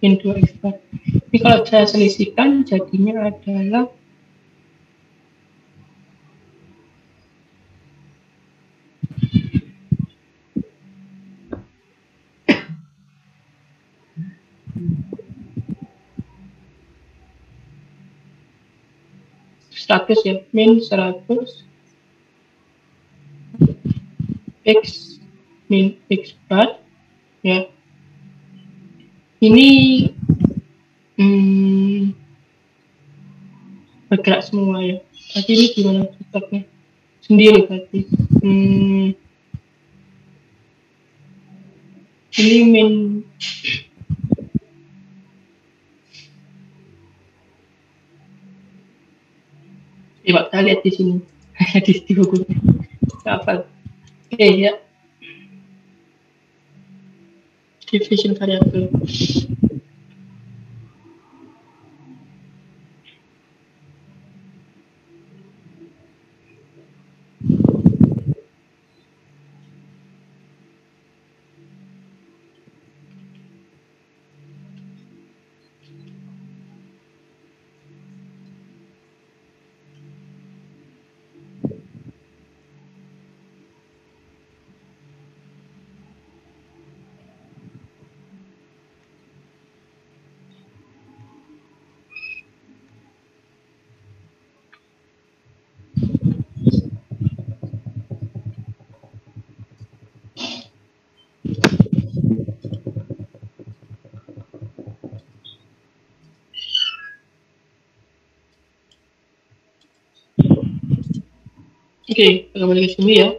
min 2 X bar. Ini kalau saya selisihkan jadinya adalah 100 ya, min 100 x min x bar ya. Ini bergerak semua ya. Tadi ini gimana cetaknya? Sendiri tadi. Ini min coba kita lihat di sini. di buku. Apa? Oke ya. Division variable. Oke, kembali ke sini ya.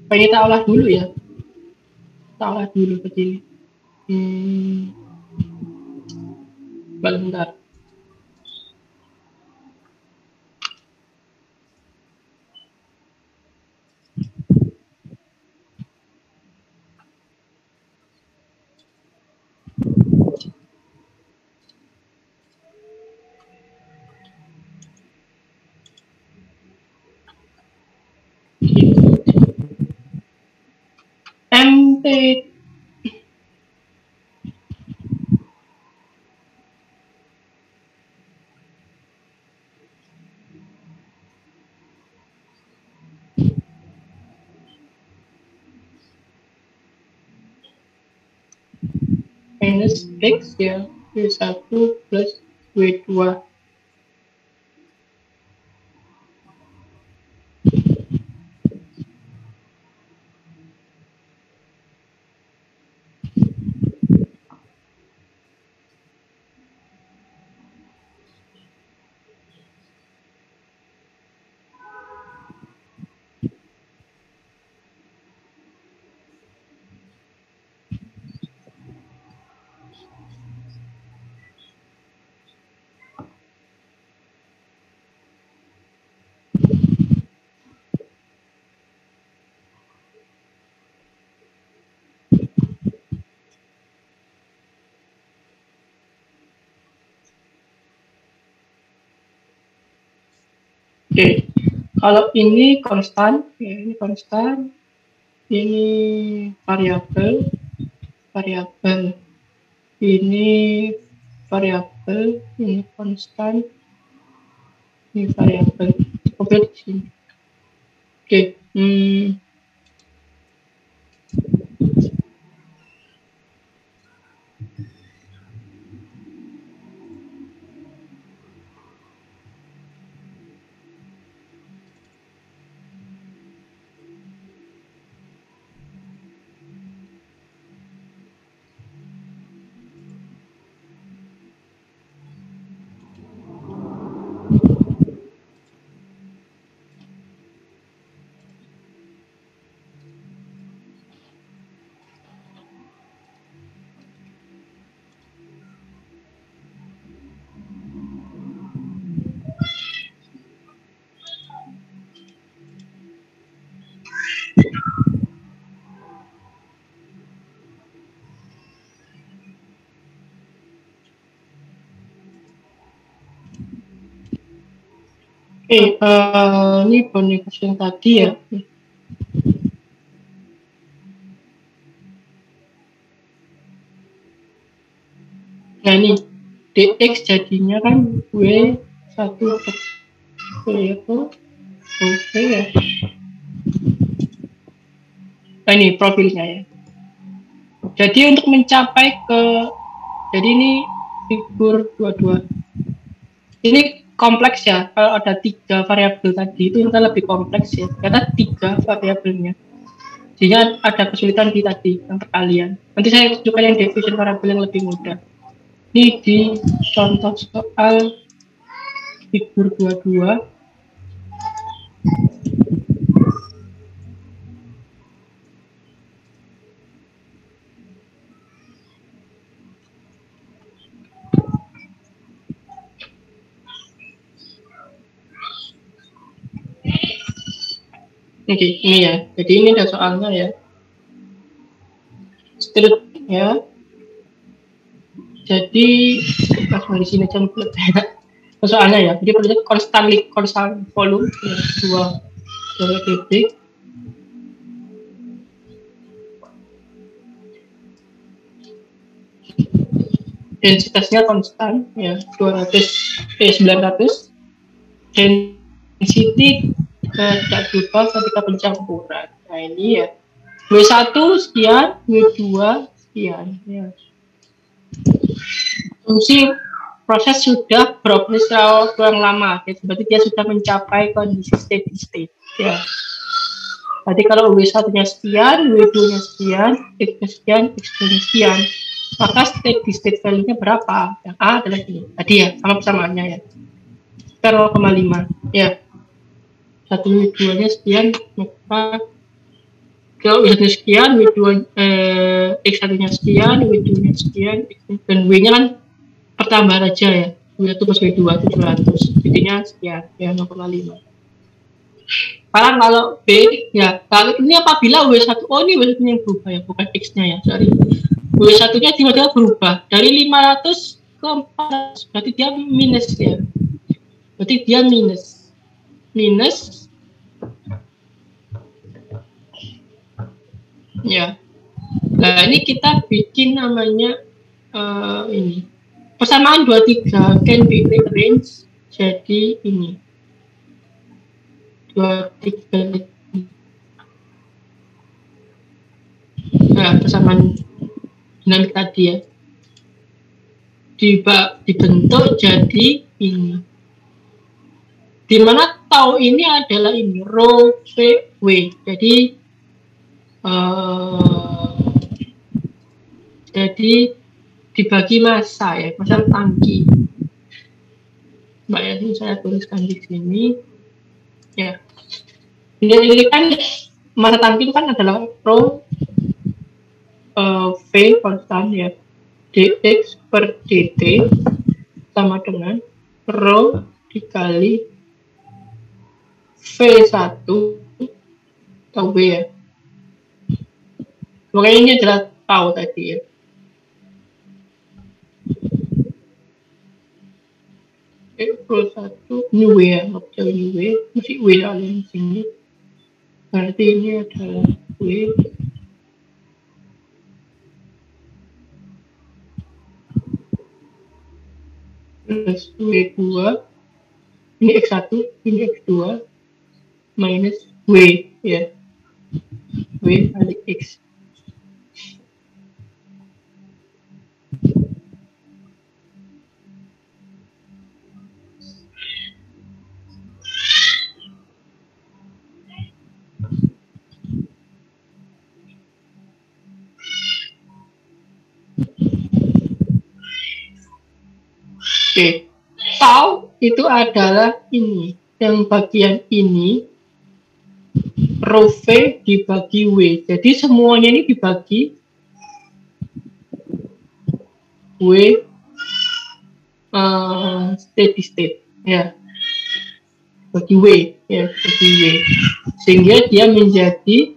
Pengen kita olah dulu ya. Kita olah dulu begini. Bentar. MT minus X ya, W1 plus W2. Oke, kalau ini konstan, ya ini konstan, ini variabel, ini variabel, ini konstan, ini variabel. Oke, di sini. Oke, ini bonus yang tadi ya. Nah ini dx jadinya kan W1 per W itu oke ya. ini profilnya ya. Jadi untuk mencapai jadi ini figur 22. Ini kompleks ya. Kalau ada 3 variabel tadi itu kan lebih kompleks ya. Karena 3 variabelnya. Sehingga ada kesulitan di tadi yang perkalian. Nanti saya tunjukkan yang division variabel yang lebih mudah. Ini di contoh soal figur 22. Oke, ini ya. Jadi ini ada soalnya ya. Seterusnya. Jadi langsung di sini aja soalnya ya. Jadi perlu konstan volume ya, 2 detik. Densitasnya konstan ya 900. Density tidak berubah ketika pencampuran. Nah ini ya W1 sekian, W2 sekian ya. Fungsi proses sudah beroperasi kurang lama ya, berarti dia sudah mencapai kondisi steady state ya. Berarti kalau W1 nya sekian, W2 nya sekian, X nya sekian, X2 nya sekian, maka steady state value nya berapa? Yang A adalah ini tadi ya, sama persamaannya ya 0,5 ya. 1 W2 nya sekian, maka kalau W1 nya sekian, X1 nya sekian, W2 nya sekian, dan W nya kan pertambahan aja ya, W1 plus W2 700, jadinya sekian ya 0,5. Sekarang kalau B ya, kalau ini apabila W1, ini W1 nya yang berubah ya, bukan X nya ya, sorry. W1 nya tiba-tiba berubah dari 500 ke 400, berarti dia minus ya, berarti dia minus ya. Nah ini kita bikin namanya ini persamaan 23 can be rearranged jadi ini 23. Nah persamaan dinamik tadi ya dibentuk jadi ini, dimana tau ini adalah ini rho v w. Jadi dibagi massa ya, massa tangki. Mbak ya, ini saya tuliskan di sini ya. Ini kan massa tangki itu kan adalah rho v konstan ya, dx per dt sama dengan rho dikali V1 atau V ya. Makanya ini adalah tau tadi ya. Plus 1 ini W ya, maksudnya ini W, masih W dalam sini. Berarti ini adalah W plus W2, ini X1, ini X2 minus W ya, W kali X. Oke, tau itu adalah ini, yang bagian ini rho V dibagi W, jadi semuanya ini dibagi W steady state ya, bagi W ya, bagi W, sehingga dia menjadi,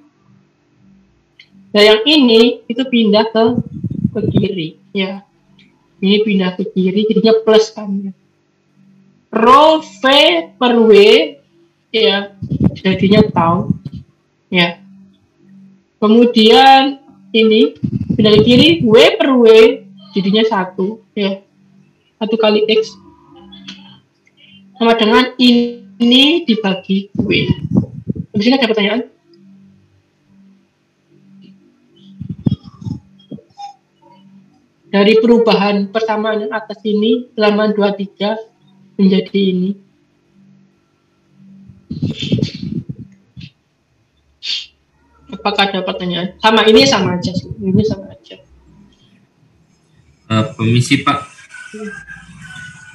nah yang ini itu pindah ke kiri ya. Ini pindah ke kiri, jadinya plus kan ya. Rho V per W ya, jadinya tau ya. Kemudian ini pindah ke kiri, W per W jadinya 1 ya, 1 kali X sama dengan ini dibagi W. Habis ini ada pertanyaan? dari perubahan persamaan yang atas ini selama 23 menjadi ini. Apakah ada pertanyaan? Sama ini sama aja sih. Ini sama aja. Permisi Pak,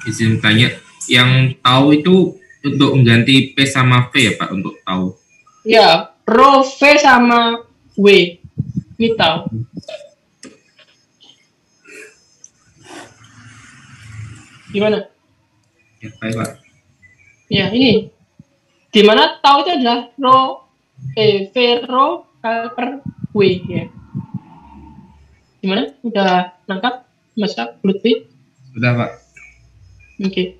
izin tanya, yang tahu itu untuk mengganti P sama V ya Pak, untuk tahu? Ya, rho V sama W. Ini tahu. Gimana? Ya, baik Pak. Ya, ini. Dimana tahu itu adalah rho V rho per W ya. Gimana? Udah nangkap? Masak Lutfi? Sudah Pak. Oke.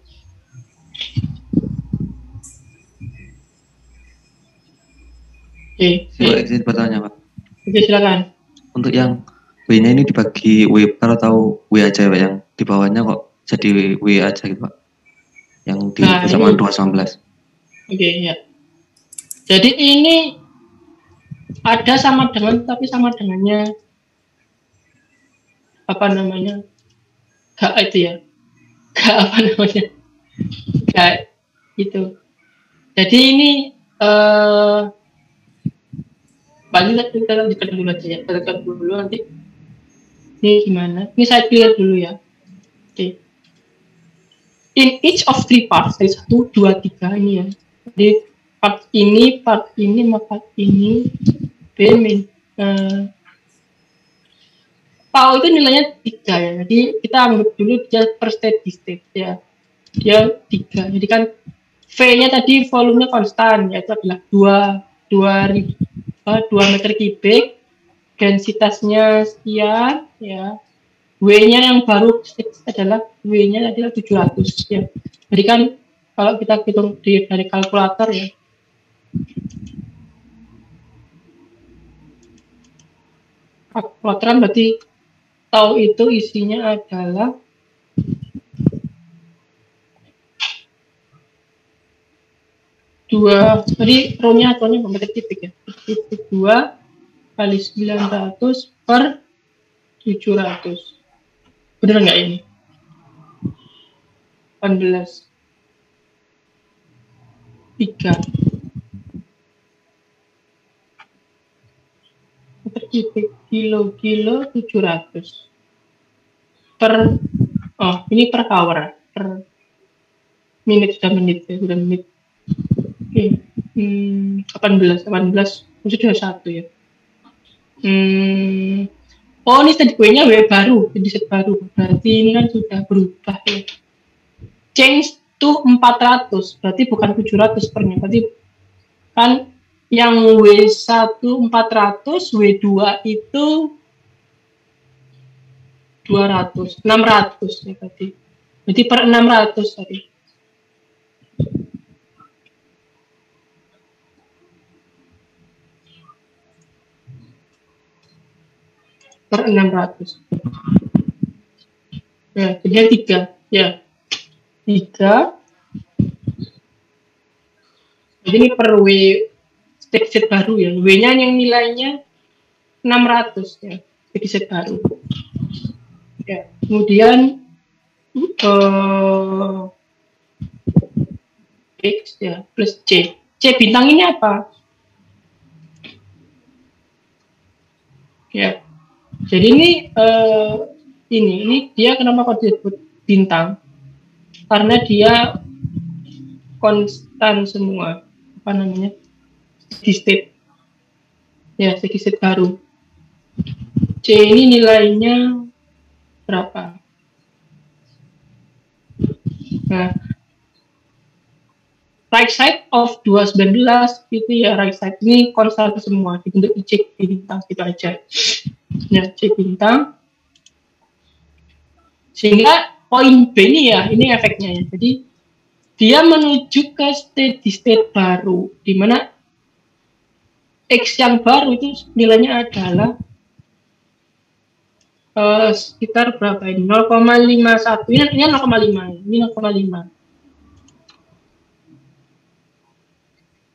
Oke. Coba izin bertanya Pak. Oke, silakan. Untuk yang W-nya ini dibagi W per atau W aja Pak, yang di bawahnya kok jadi W aja gitu Pak, yang di persamaan 2/11. Oke, ya. Jadi ini ada sama dengan, tapi sama dengannya apa namanya, gak itu ya, gak apa namanya, gak gitu. Jadi ini paling kita dekat dulu aja ya, dekat dulu nanti. Ini gimana? Ini saya clear dulu ya. Oke. In each of three parts, dari 1, 2, 3 ini ya. Jadi part ini, part ini, B tau itu nilainya 3 ya. Jadi kita anggap dulu dia per steady state ya. Dia 3. Jadi kan V-nya tadi volumenya konstan, yaitu adalah 2 meter kubik, densitasnya sekian ya. W-nya yang baru adalah W-nya adalah 700 ya. Jadi kan kalau kita hitung dari kalkulator ya. Kalkulatoran berarti tahu itu isinya adalah jadi rho-nya ataunya meter kubik ya. Titik 2 kali 900 per 700. Bener nggak ini? 18. 3. Meter kubik kilo 700 per, ini per hour, per menit, sudah menit ya, sudah menit. Oke. 18 sudah 1 ya. Ini steady W-nya W baru, jadi set baru. Berarti ini kan sudah berubah ya. Change to 400, berarti bukan 700 pernya. Berarti kan yang W1 400, W2 itu 200, 600 ya tadi. Berarti per 600 tadi. Per 600. Ya, jadi 3. Ya. 3. Jadi ini per W steady state baru ya. W-nya yang nilainya 600 ya. Steady state baru. Ya. Kemudian X ya plus C. C bintang ini apa? Ya. Jadi ini dia kenapa kok disebut bintang? Karena dia konstan semua, apa namanya, steady state ya, steady state baru. C ini nilainya berapa? Nah, right side of 219 itu ya, right side ini konstan semua, dibentuk C bintang gitu aja ya, C bintang. Sehingga poin B ini ya, ini efeknya ya. Jadi dia menuju ke steady state baru, di mana X yang baru itu nilainya adalah sekitar berapa ini? 0,51. Ini 0,5. Ini 0,5.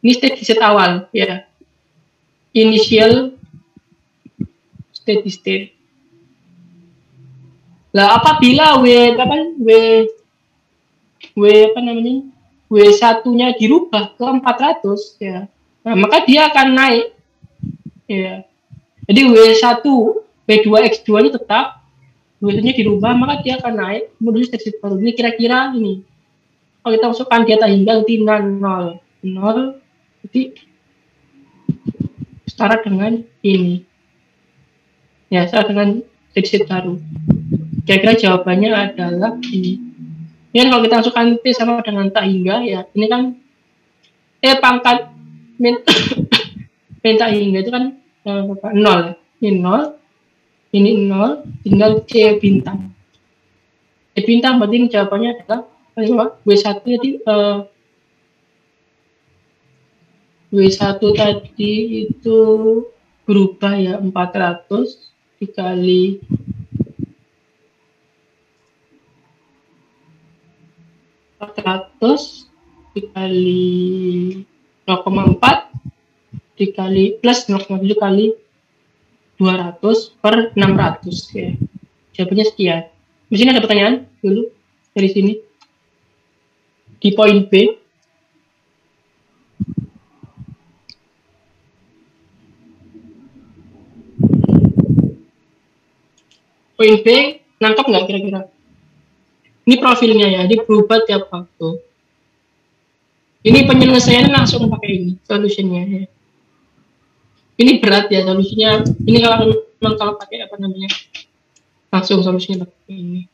Ini steady state awal ya. Initial steady state. Lah apabila W satunya dirubah ke 400 ya, nah, maka dia akan naik ya. Jadi W1 W2 X2 ini tetap, W-nya dirubah maka dia akan naik menuju steady state baru. Ini kira-kira ini kalau kita masukkan data hingga 0 jadi setara dengan ini ya, setara dengan steady state baru. Kira-kira jawabannya adalah ini. Ini kalau kita masukkan T sama dengan tak hingga ya, ini kan pangkat min tak hingga itu kan 0. Ini 0, ini 0, tinggal C bintang. C bintang berarti jawabannya adalah W1 jadi W1 tadi itu berubah ya 400 dikali 400 dikali 0,4 dikali plus 0,7 kali 200 per 600 ya. Jawabannya sekian. Di sini ada pertanyaan dulu dari sini. Di poin B. Poin B, nangkep nggak kira-kira? Ini profilnya ya, ini berubah tiap waktu. Ini penyelesaiannya langsung pakai ini, solusinya ya. Ini berat ya solusinya. Ini kalau pakai apa namanya? Langsung solusinya pakai ini.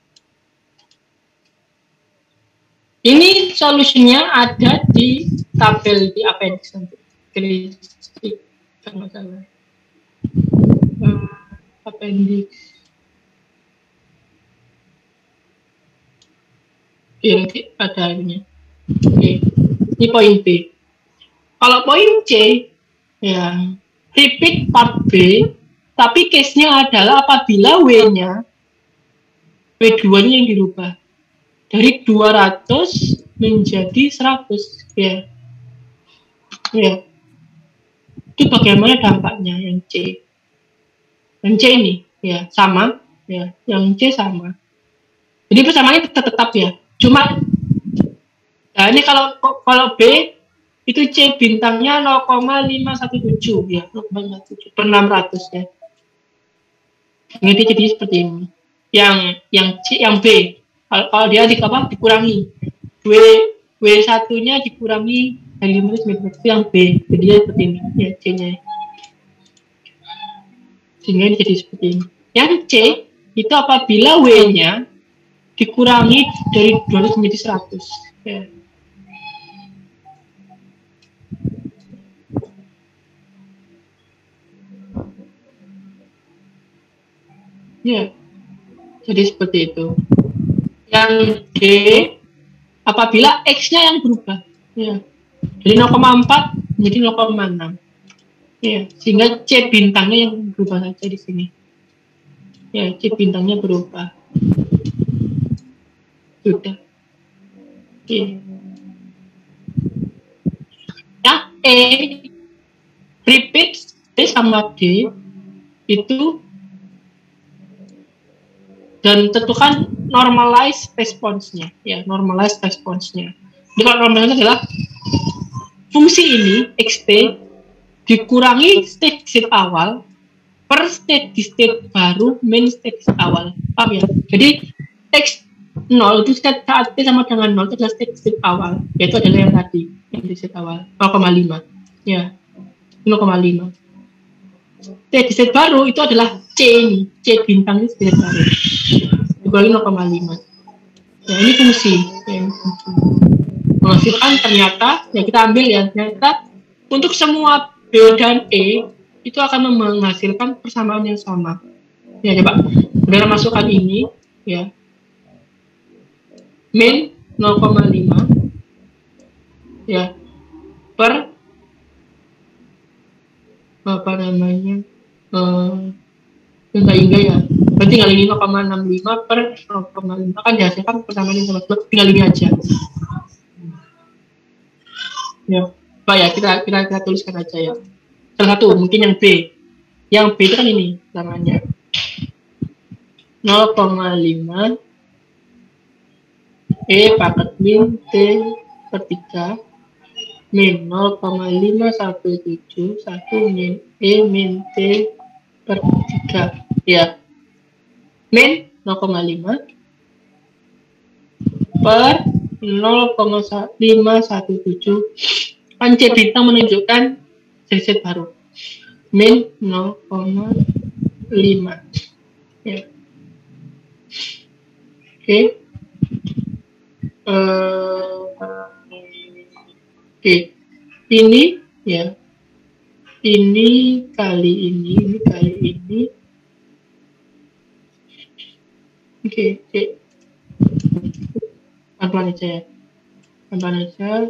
Ini solusinya ada di tabel di appendix nanti. Kalau salah. Appendix. Nanti ada ini. Oke. Ini poin B. Kalau poin C, ya repeat part B, tapi case-nya adalah apabila W-nya, W2-nya yang dirubah dari 200 menjadi 100, ya. Ya. Itu bagaimana dampaknya yang C? Yang C ini, ya sama, ya. Yang C sama. Jadi persamaannya tetap ya. Cuma, nah ini kalau B itu C bintangnya 0,517 ya, 0,17 per 600 ya. Ini jadi seperti ini. Yang B, kalau dia dikurangi, W satunya dikurangi dari 500 itu yang B, jadi dia seperti ini ya C-nya. Sehingga ini jadi seperti ini. Yang C itu apabila W-nya dikurangi dari 200 menjadi 100 ya. Ya, jadi seperti itu. Yang D, apabila X-nya yang berubah, ya, dari 0,4 menjadi 0,6, ya, sehingga C bintangnya yang berubah saja di sini. Ya, C bintangnya berubah. Sudah. Oke. Ya, E, repeat D sama D itu dan tentukan normalize response-nya ya, normalize response-nya. Jadi kalau normalize adalah fungsi ini xt dikurangi steady state awal per steady state baru main steady state awal. Paham ya? Jadi x0 itu saat t sama dengan 0 itu adalah steady state awal, yaitu adalah yang tadi steady state awal 0,5 ya, 0,5. Steady state baru itu adalah C ini, C bintang ini steady state baru dikurangi 0,5. Ya ini fungsi, menghasilkan ternyata ya kita ambil ya, ternyata untuk semua B dan E itu akan menghasilkan persamaan yang sama. Ya coba saudara masukkan ini ya, min 0,5 ya per apa namanya hingga ya, berarti tinggal ini 0,65 per 0,5 kan dihasilkan persamaan yang sama, tinggal ini aja ya. Pak ya, kita tuliskan aja ya. Salah satu mungkin yang B itu kan ini namanya 0,5 0,5 E pangkat min T per 3 min 0,517 min E min T per 3 ya, min 0,5 per 0,517 kan C bintang menunjukkan Z baru min 0,5 ya. Oke. Oke, ini ya, ini kali ini kali ini. Oke, pelan-pelan aja ya, pelan-pelan aja.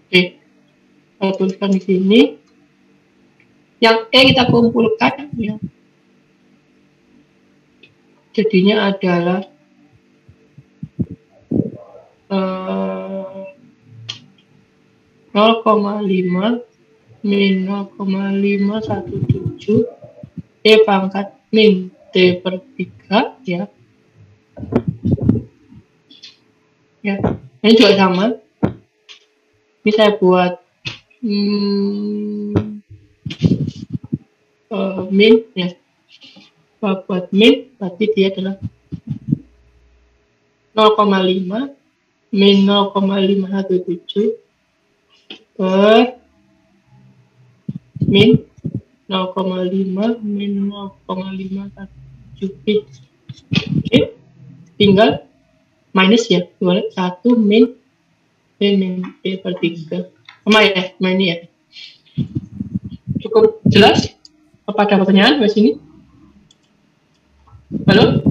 Oke, saya tuliskan di sini. Yang E kita kumpulkan ya. Jadinya adalah 0,5 min 0,517 E pangkat min T per 3 ya. Ya, ini juga sama. Ini saya buat min ya, buat min berarti dia adalah 0,5 min 0,517 per min 0,5 min 0,517. Oke, tinggal minus ya, 1 min min T per 3 sama ya, ini ya. Cukup jelas? Apa ada pertanyaan di sini? Halo?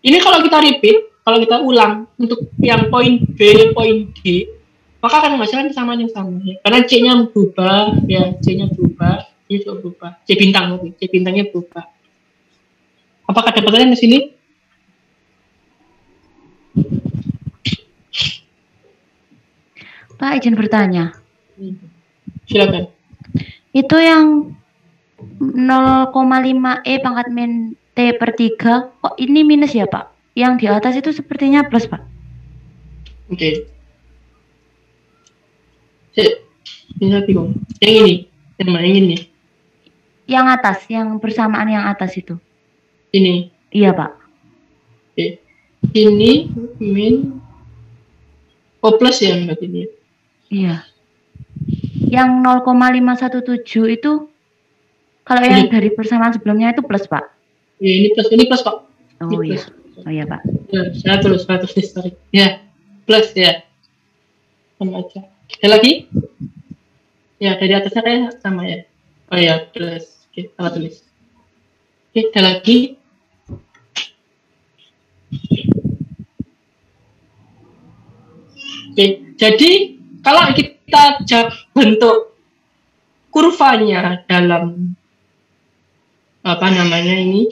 Ini kalau kita repeat, kalau kita ulang untuk yang poin B, poin D, maka akan menghasilkan kesamaan yang sama ya. Karena C-nya berubah, ya C-nya berubah, ini juga berubah. C bintangnya berubah. Apakah ada pertanyaan di sini? Pak, izin bertanya. Silakan. Itu yang 0,5 E pangkat min T per 3, kok ini minus ya Pak? Yang di atas itu sepertinya plus Pak. Oke. Bisa bingung. Yang ini, yang ini. Yang atas, yang bersamaan yang atas itu. Ini. Iya Pak. Oke. Ini min plus ya berarti ini. Iya. Yang 0,517 itu kalau yang dari persamaan sebelumnya itu plus Pak. Ya, ini plus Pak. Oh ini iya. Plus. Oh iya Pak. Ya, saya tulis historik. Ya, plus ya. Sama aja. Ada lagi? Ya, dari atasnya kayak sama ya. Oh ya, plus. Oke, salah tulis. Oke, ada lagi? Oke, jadi kalau kita bentuk kurvanya dalam apa namanya ini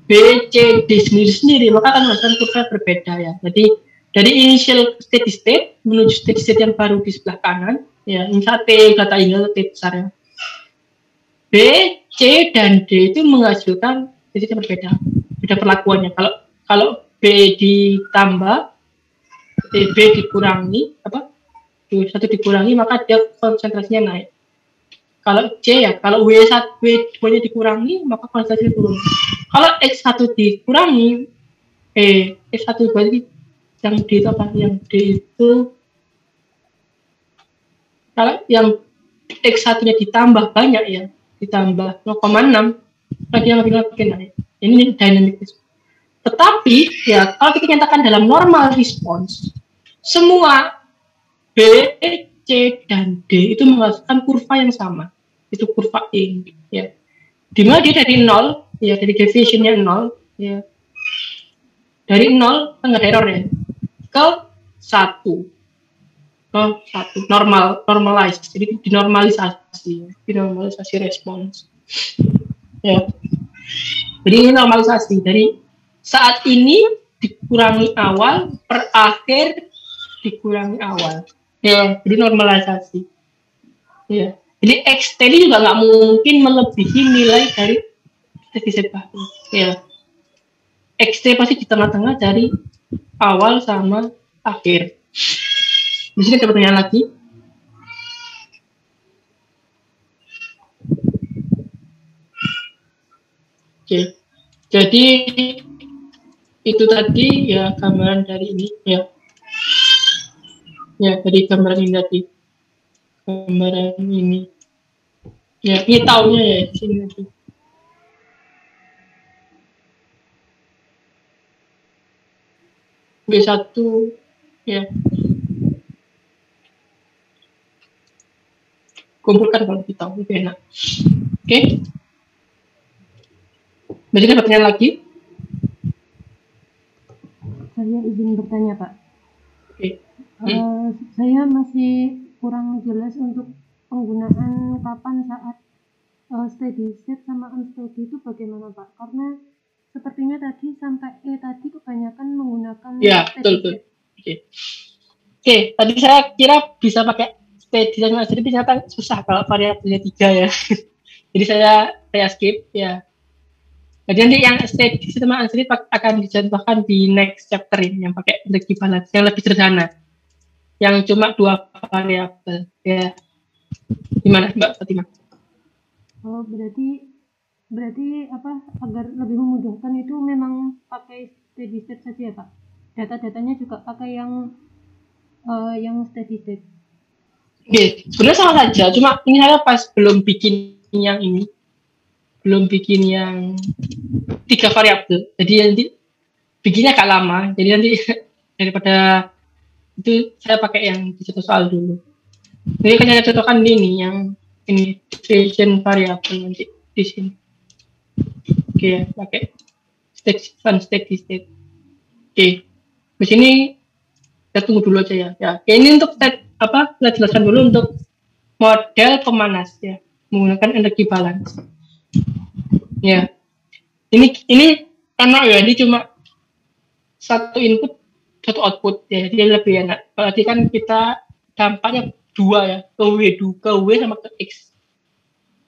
B, C, D sendiri, maka akan menghasilkan kurva berbeda ya. Jadi dari initial steady state menuju steady state yang baru di sebelah kanan, ya, misalnya T data initial T besar ya. B, C, dan D itu menghasilkan titik yang berbeda, beda perlakuannya. Kalau B ditambah, B dikurangi, satu dikurangi, maka dia konsentrasinya naik. Kalau C ya, kalau W2-nya dikurangi, maka konsentrasinya turun. Kalau X1 dikurangi, X1 berarti yang D itu apa? Yang D itu, kalau yang X1-nya ditambah banyak ya, ditambah 0,6, maka dia makin naik. Ini dynamic. Tetapi ya, kalau kita nyatakan dalam normal response, semua B, C, dan D itu menghasilkan kurva yang sama. Itu kurva E, ya. Dimana dia dari 0, ya, dari deviation-nya 0, ya. Dari 0, nggak ada error ya, ke 1. ke 1 normalize, jadi dinormalisasi respons ya. Jadi ini normalisasi dari saat ini dikurangi awal per akhir dikurangi awal ya, jadi normalisasi ya. Jadi XT ini juga nggak mungkin melebihi nilai dari steady state baru ya. XT pasti di tengah-tengah dari awal sama akhir. Di sini ada pertanyaan lagi. Oke. Jadi itu tadi ya gambaran dari ini ya. Ya, dari gambaran ini tadi. Gambaran ini. Ya, ini tahunnya ya di sini nanti. B1 ya. Kumpulkan kalau kita lebih enak. Oke. Berarti ada pertanyaan lagi? Saya izin bertanya, Pak. Oke. Saya masih kurang jelas untuk penggunaan kapan saat steady state sama unsteady itu bagaimana, Pak? Karena sepertinya tadi sampai tadi kebanyakan menggunakan ya, betul. Oke, tadi saya kira bisa pakai steady dan unsteady, ternyata susah kalau variabelnya 3 ya. Jadi saya skip ya. Jadi nanti yang steady sama unsteady akan dicontohkan di next chapter ini yang pakai energi balance yang lebih sederhana, yang cuma 2 variabel ya. Gimana Mbak Fatima? Oh, berarti apa, agar lebih memudahkan itu memang pakai steady state saja ya, Pak? Data-datanya juga pakai yang steady state. Oke, sebenarnya sama saja, cuma ini saya pas belum bikin yang 3 variabel, jadi nanti bikinnya agak lama, jadi nanti daripada itu saya pakai yang di satu soal dulu. Jadi kan saya contohkan ini yang ini division variabel nanti di sini. Oke ya, pakai steady state. Oke, di sini kita tunggu dulu aja ya. Ya, ini untuk kita jelaskan dulu untuk model pemanas ya, menggunakan energi balance. Ya, ini enak ya, ini cuma 1 input 1 output ya, jadi lebih enak. Berarti kan kita dampaknya 2 ya, ke W sama ke X.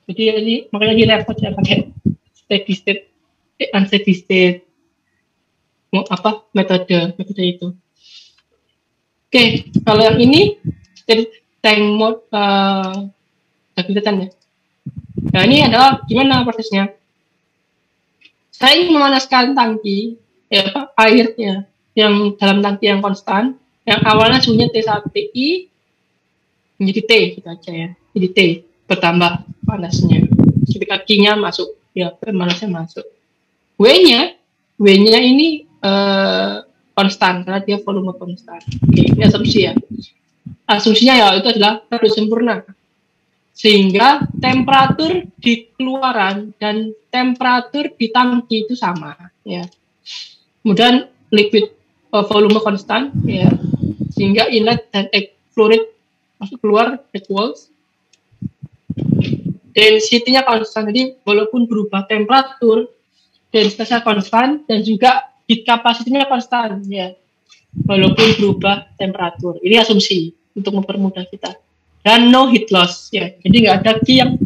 Jadi ini makanya di repot ya pakai steady state, unsteady state, metode itu. Oke, kalau yang ini tank mode kelihatan ya. Nah ini adalah gimana prosesnya? Saya ingin memanaskan tangki ya, air ya, yang dalam tangki yang konstan, yang awalnya suhunya T1TI menjadi T gitu aja ya, jadi T bertambah panasnya, ketika Q-nya masuk ya, panasnya masuk. W-nya ini konstan karena dia volume konstan. Oke, ini asumsi ya. Asumsinya ya itu adalah reduksi sempurna, sehingga temperatur di keluaran dan temperatur di tangki itu sama ya. Kemudian liquid volume konstan ya, sehingga inlet dan fluid masuk keluar equals, density-nya konstan. Jadi walaupun berubah temperatur, densitasnya konstan, dan juga heat capacity-nya konstan ya, walaupun berubah temperatur. Ini asumsi untuk mempermudah kita. Dan no heat loss ya, jadi nggak ada Q yang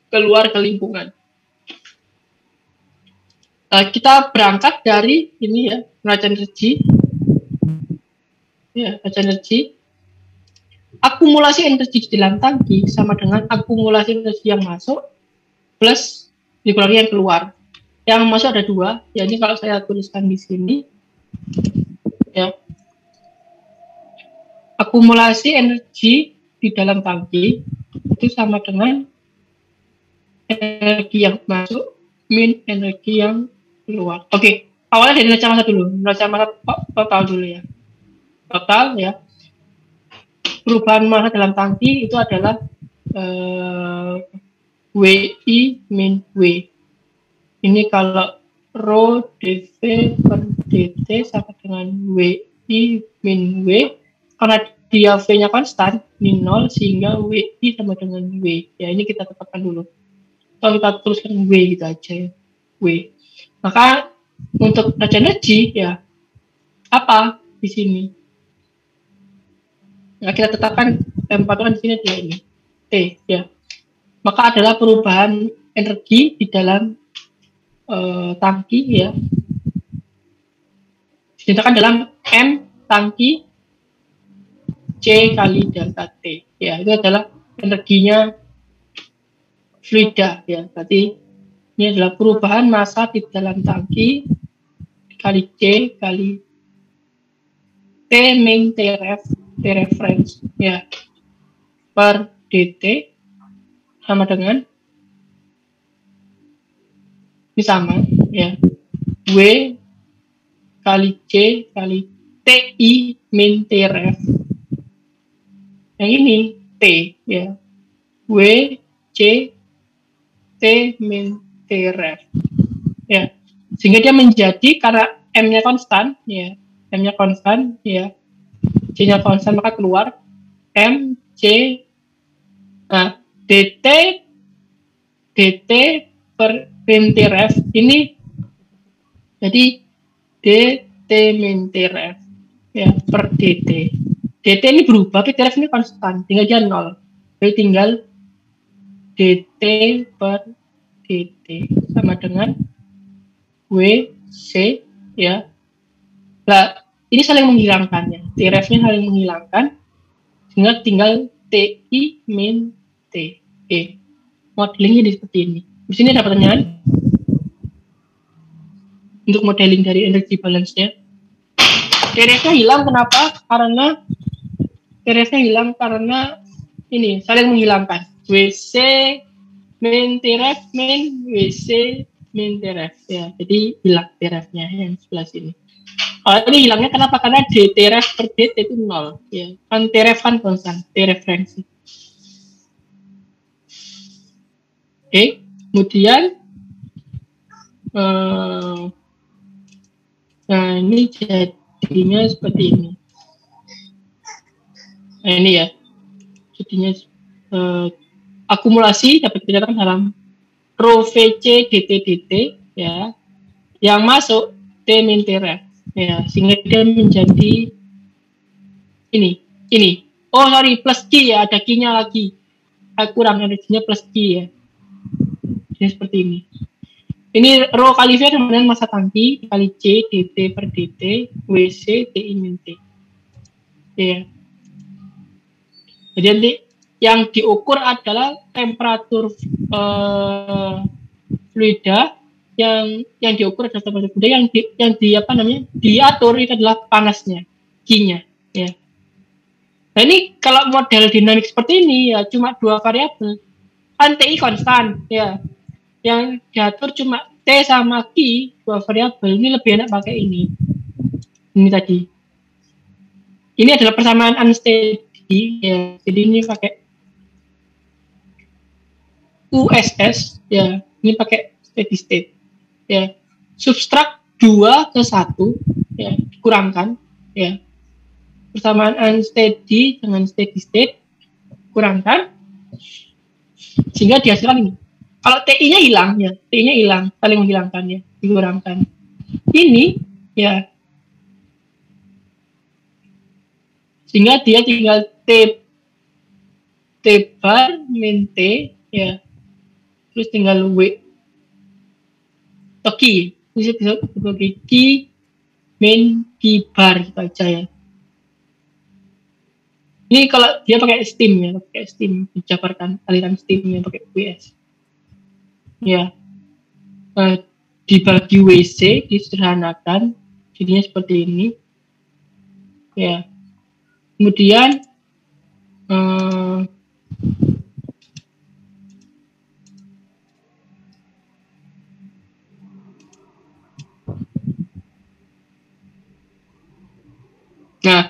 keluar ke lingkungan. Kita berangkat dari ini ya, neraca energi ya, neraca energi. Akumulasi energi di dalam tangki sama dengan akumulasi energi yang masuk plus dikurangi yang keluar. Yang masuk ada 2, ya ini kalau saya tuliskan di sini ya, akumulasi energi di dalam tangki itu sama dengan energi yang masuk min energi yang keluar. Oke, awalnya dari neraca massa dulu, neraca massa total dulu ya, total ya. Perubahan massa dalam tangki itu adalah WI min W. Ini kalau rho dV per dt sama dengan WI min W, karena dia V-nya konstan, ini 0, sehingga WI sama dengan W. Ya, ini kita tetapkan dulu. Kalau kita tuliskan W gitu aja ya. W. Maka untuk energi ya apa di sini? Nah, kita tetapkan temperatur di sini dia ini T ya. Maka adalah perubahan energi di dalam tangki ya. Dinyatakan dalam M tangki C kali delta T. Ya, itu adalah energinya fluida ya. Berarti ini adalah perubahan massa di dalam tangki kali C kali T min T reference ya per dt sama dengan ini sama ya W kali C kali TI min T ref. Yang ini T ya W C T min T ref ya, sehingga dia menjadi karena M-nya konstan ya, M-nya konstan ya, C-nya konstan, maka keluar M C dt per min T ref ini jadi dt min T ref ya per dt. dt ini berubah, T ref ini konstan, tinggal dia 0. Jadi tinggal dt per dt sama dengan WC ya. Nah, ini saling menghilangkan ya. T ref-nya saling menghilangkan sehingga tinggal TI min T. Modelingnya seperti ini. Di sini ada pertanyaan untuk modeling dari energy balance-nya. T ref-nya hilang kenapa? Karena T ref-nya hilang karena ini saling menghilangkan. WC min T ref min WC min T ref ya. Jadi hilang T ref-nya yang sebelah sini. Kalau ini hilangnya kenapa? Karena dt ref per dt itu 0 ya. Kan T ref kan konstan, T referensi. Kemudian nah ini jadinya seperti ini. Nah ini ya, jadinya akumulasi dapat dinyatakan dalam rho VC dt dt ya, yang masuk T min T ref ya, sehingga dia menjadi ini. Oh sorry, plus Q ya, ada Q-nya lagi. Kurang energinya plus Q ya. Jadi seperti ini. Ini rho kali V dengan massa tangki kali C dt per dt WC TI min T. Ya. Jadi nanti yang diukur adalah temperatur fluida, yang diukur adalah temperatur fluida, yang diatur itu adalah panasnya, Q-nya ya. Nah ini kalau model dinamik seperti ini ya cuma dua variabel. Kan TI konstan ya. Yang diatur cuma T sama Q, dua variabel. Ini lebih enak pakai ini. Ini tadi. Ini adalah persamaan unsteady ya. Jadi ini pakai USS ya. Ini pakai steady state ya. Subtrak 2 ke 1 ya, dikurangkan ya. Persamaan unsteady dengan steady state kurangkan sehingga dihasilkan ini. Kalau TI-nya hilang ya, TI-nya hilang, saling menghilangkan ya, dikurangkan. Ini ya, sehingga dia tinggal T bar min T ya, terus tinggal W atau Q, bisa sebagai Q min Q bar gitu aja ya. Ini kalau dia pakai steam ya, pakai steam, dijabarkan aliran steamnya pakai WS. Ya, dibagi WC, disederhanakan, jadinya seperti ini. Ya, kemudian nah,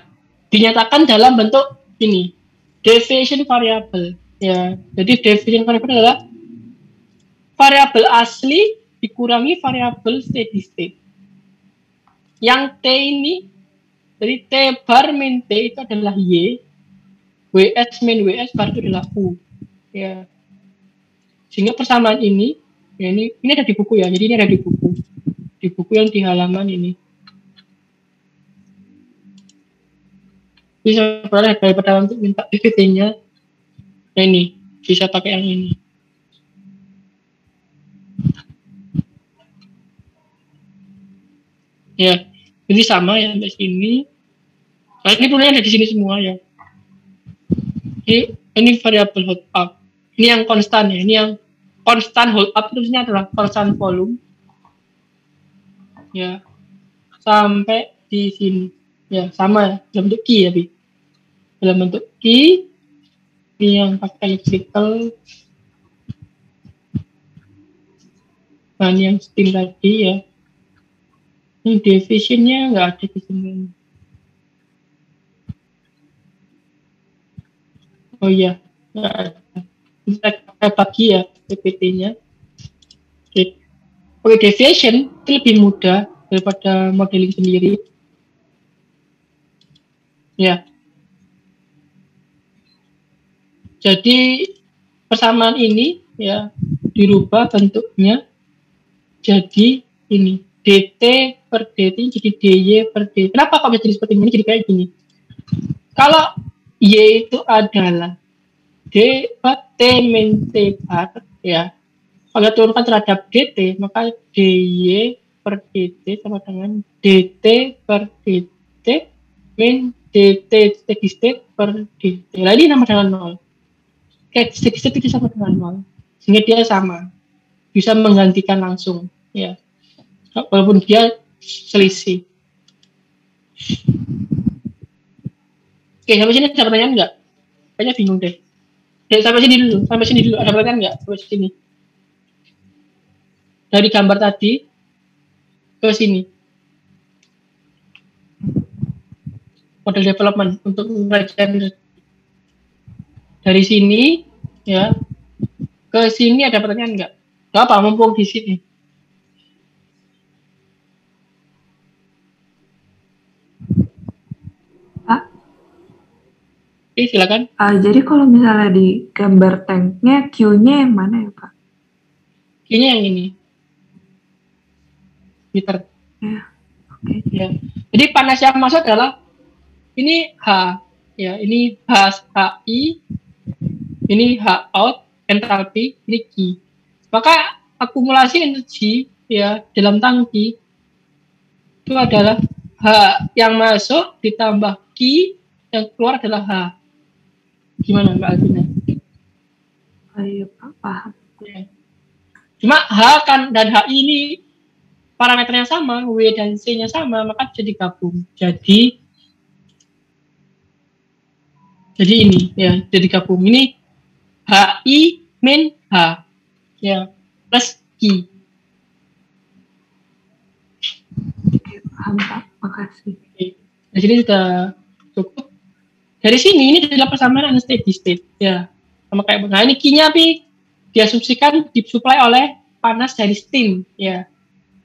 dinyatakan dalam bentuk ini, deviation variable. Ya, jadi deviation variable adalah variabel asli dikurangi variabel steady state. Yang T ini, jadi T bar min T itu adalah Y, WS min WS bar itu adalah U. Ya. Sehingga persamaan ini, ya ini ada di buku ya. Jadi ini ada di buku. Di buku yang di halaman ini. Bisa daripada untuk minta PPT-nya. Nah ini, bisa pakai yang ini. Ya, ini sama ya sampai sini. Nah, ini tulisannya ada di sini semua ya. Ini variabel hold up. Ini yang konstan ya. Ini yang konstan hold up terusnya adalah konstan volume. Ya, sampai di sini. Ya, sama ya. Dalam bentuk key ya, Bi. Dalam bentuk key. Ini yang pakai electrical. Nah, ini yang steam tadi ya. Ini divisionnya nggak ada di sini. Oh iya, nggak ada. Kita bagi ya PPT-nya. Oke, deviation itu lebih mudah daripada modeling sendiri. Ya. Jadi persamaan ini ya dirubah bentuknya jadi ini dt per dt jadi dy per dt. Kenapa kok jadi seperti ini? Jadi kayak gini. Kalau y itu adalah d per t min t bar ya. Kalau turunkan terhadap dt maka dy per dt sama dengan dt per dt min dt steady state per dt. Nah ini sama dengan 0. Kayak steady state itu sama dengan 0. Sehingga dia sama. Bisa menggantikan langsung ya. Walaupun dia selisih. Oke, sampai sini ada pertanyaan nggak? Kayaknya bingung deh. Sampai sini dulu. Ada pertanyaan nggak? Sampai sini. Dari gambar tadi ke sini. Model development untuk pengajian dari sini ya ke sini ada pertanyaan nggak? Nggak apa, mumpung di sini. Silakan. Jadi kalau misalnya di gambar tanknya Q-nya yang mana ya Pak? Q-nya yang ini. Liter. Ya. Oke. Ya. Jadi panas yang masuk adalah ini H. Ya, ini HI. Ini H out, entalpi, ini Q. Maka akumulasi energi ya dalam tangki itu adalah H yang masuk ditambah Q yang keluar adalah H. Gimana Mbak Alvina? Ayo Pak, paham. Ya. Cuma H kan dan HI ini parameternya sama, W dan C-nya sama, maka jadi gabung. Jadi ini ya, jadi gabung. Ini HI min H ya plus Q. Oke, paham Pak, makasih. Oke. Di sini sudah cukup. Dari sini ini adalah persamaan steady state ya sama kayak nah ini Q-nya tapi diasumsikan disuplai oleh panas dari steam ya.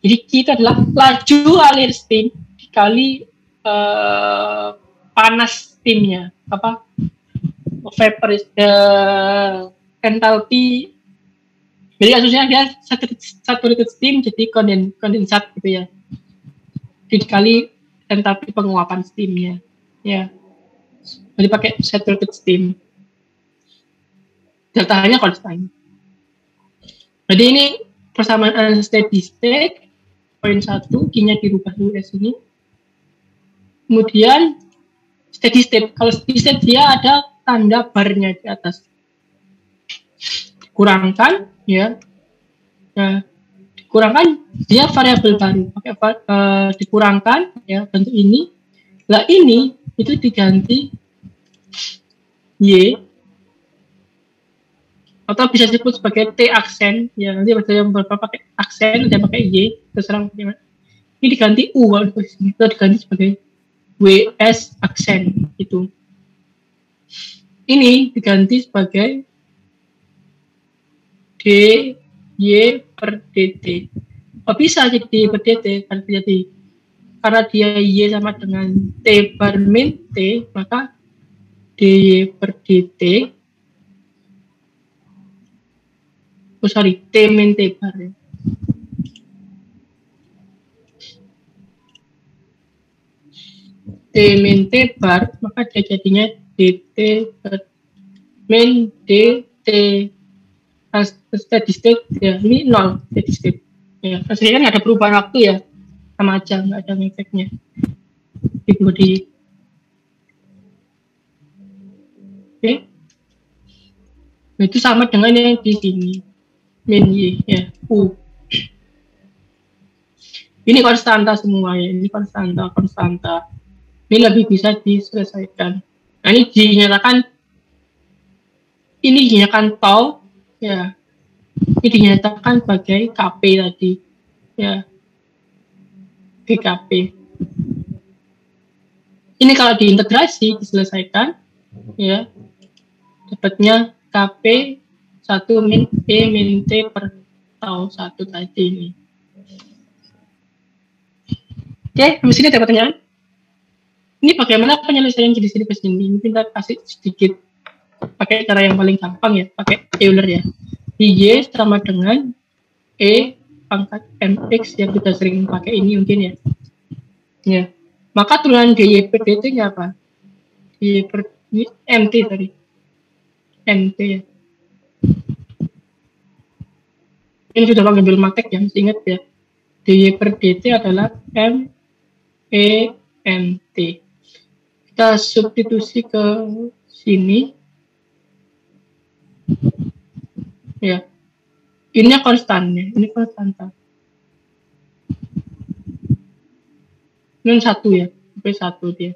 Jadi Q itu adalah laju alir steam dikali panas steamnya apa vapor enthalpy. Jadi asumsinya dia saturated steam jadi kondensat gitu ya. Dikali enthalpy penguapan steamnya ya. Jadi pakai saturated steam. Delta-nya konstan. Jadi ini persamaan steady state poin 1, Q-nya dirubah dulu di sini. Kemudian steady state. Kalau steady state dia ada tanda barnya di atas. Kurangkan ya. Nah, dikurangkan dia variabel baru. Pakai dikurangkan ya bentuk ini. Lah ini itu diganti Y atau bisa disebut sebagai T aksen ya, nanti ada yang pakai aksen ada pakai Y terserah ini diganti U kalau itu diganti sebagai WS aksen itu, ini diganti sebagai DY per DT. Oh, bisa jadi D per DT kan jadi karena dia Y sama dengan T bar min T maka dy per dt, T min T bar ya. T min T bar, maka dia jadinya dt per min dt steady state ya, ini 0 steady state ya. Maksudnya kan nggak ada perubahan waktu ya, sama aja, nggak ada efeknya di body. Oke, itu sama dengan yang di sini min y ya, u. Ini konstanta semua ya, ini konstanta. Ini lebih bisa diselesaikan. Nah, ini dinyatakan tau ya. Ini dinyatakan sebagai Kp tadi ya, GKP. Ini kalau diintegrasi diselesaikan ya, dapatnya Kp 1 min E min T per tau 1 tadi ini. Oke, habis ini ada pertanyaan? Ini bagaimana penyelesaian jenis ini ke sini? Mungkin kita kasih sedikit pakai cara yang paling gampang ya, pakai Euler ya. Y sama dengan E pangkat mx yang kita sering pakai ini mungkin ya. Ya. Maka turunan dy per dt-nya apa? Dy per mt tadi. Mt ya. Ini sudah mengambil matek ya, masih ingat ya. Dy per dt adalah m e mt. Kita substitusi ke sini. Ya. Ini konstan ya, ini konstanta. Ini 1 ya, sampai 1 dia.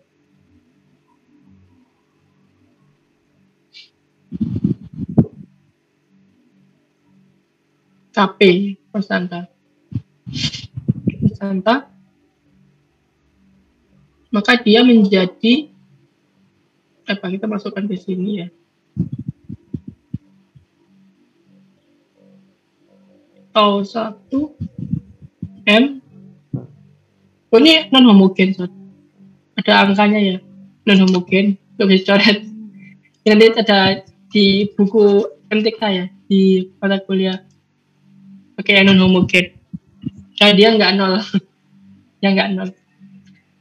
Kp konstanta. Maka dia menjadi apa, kita masukkan ke sini ya. Tau 1 M. Oh, ini non homogen, ada angkanya ya, non homogen, nggak bisa coret. Nanti ada di buku MTK ya, di mata kuliah pakai non homogen. Nah, dia nggak nol, ya nggak nol.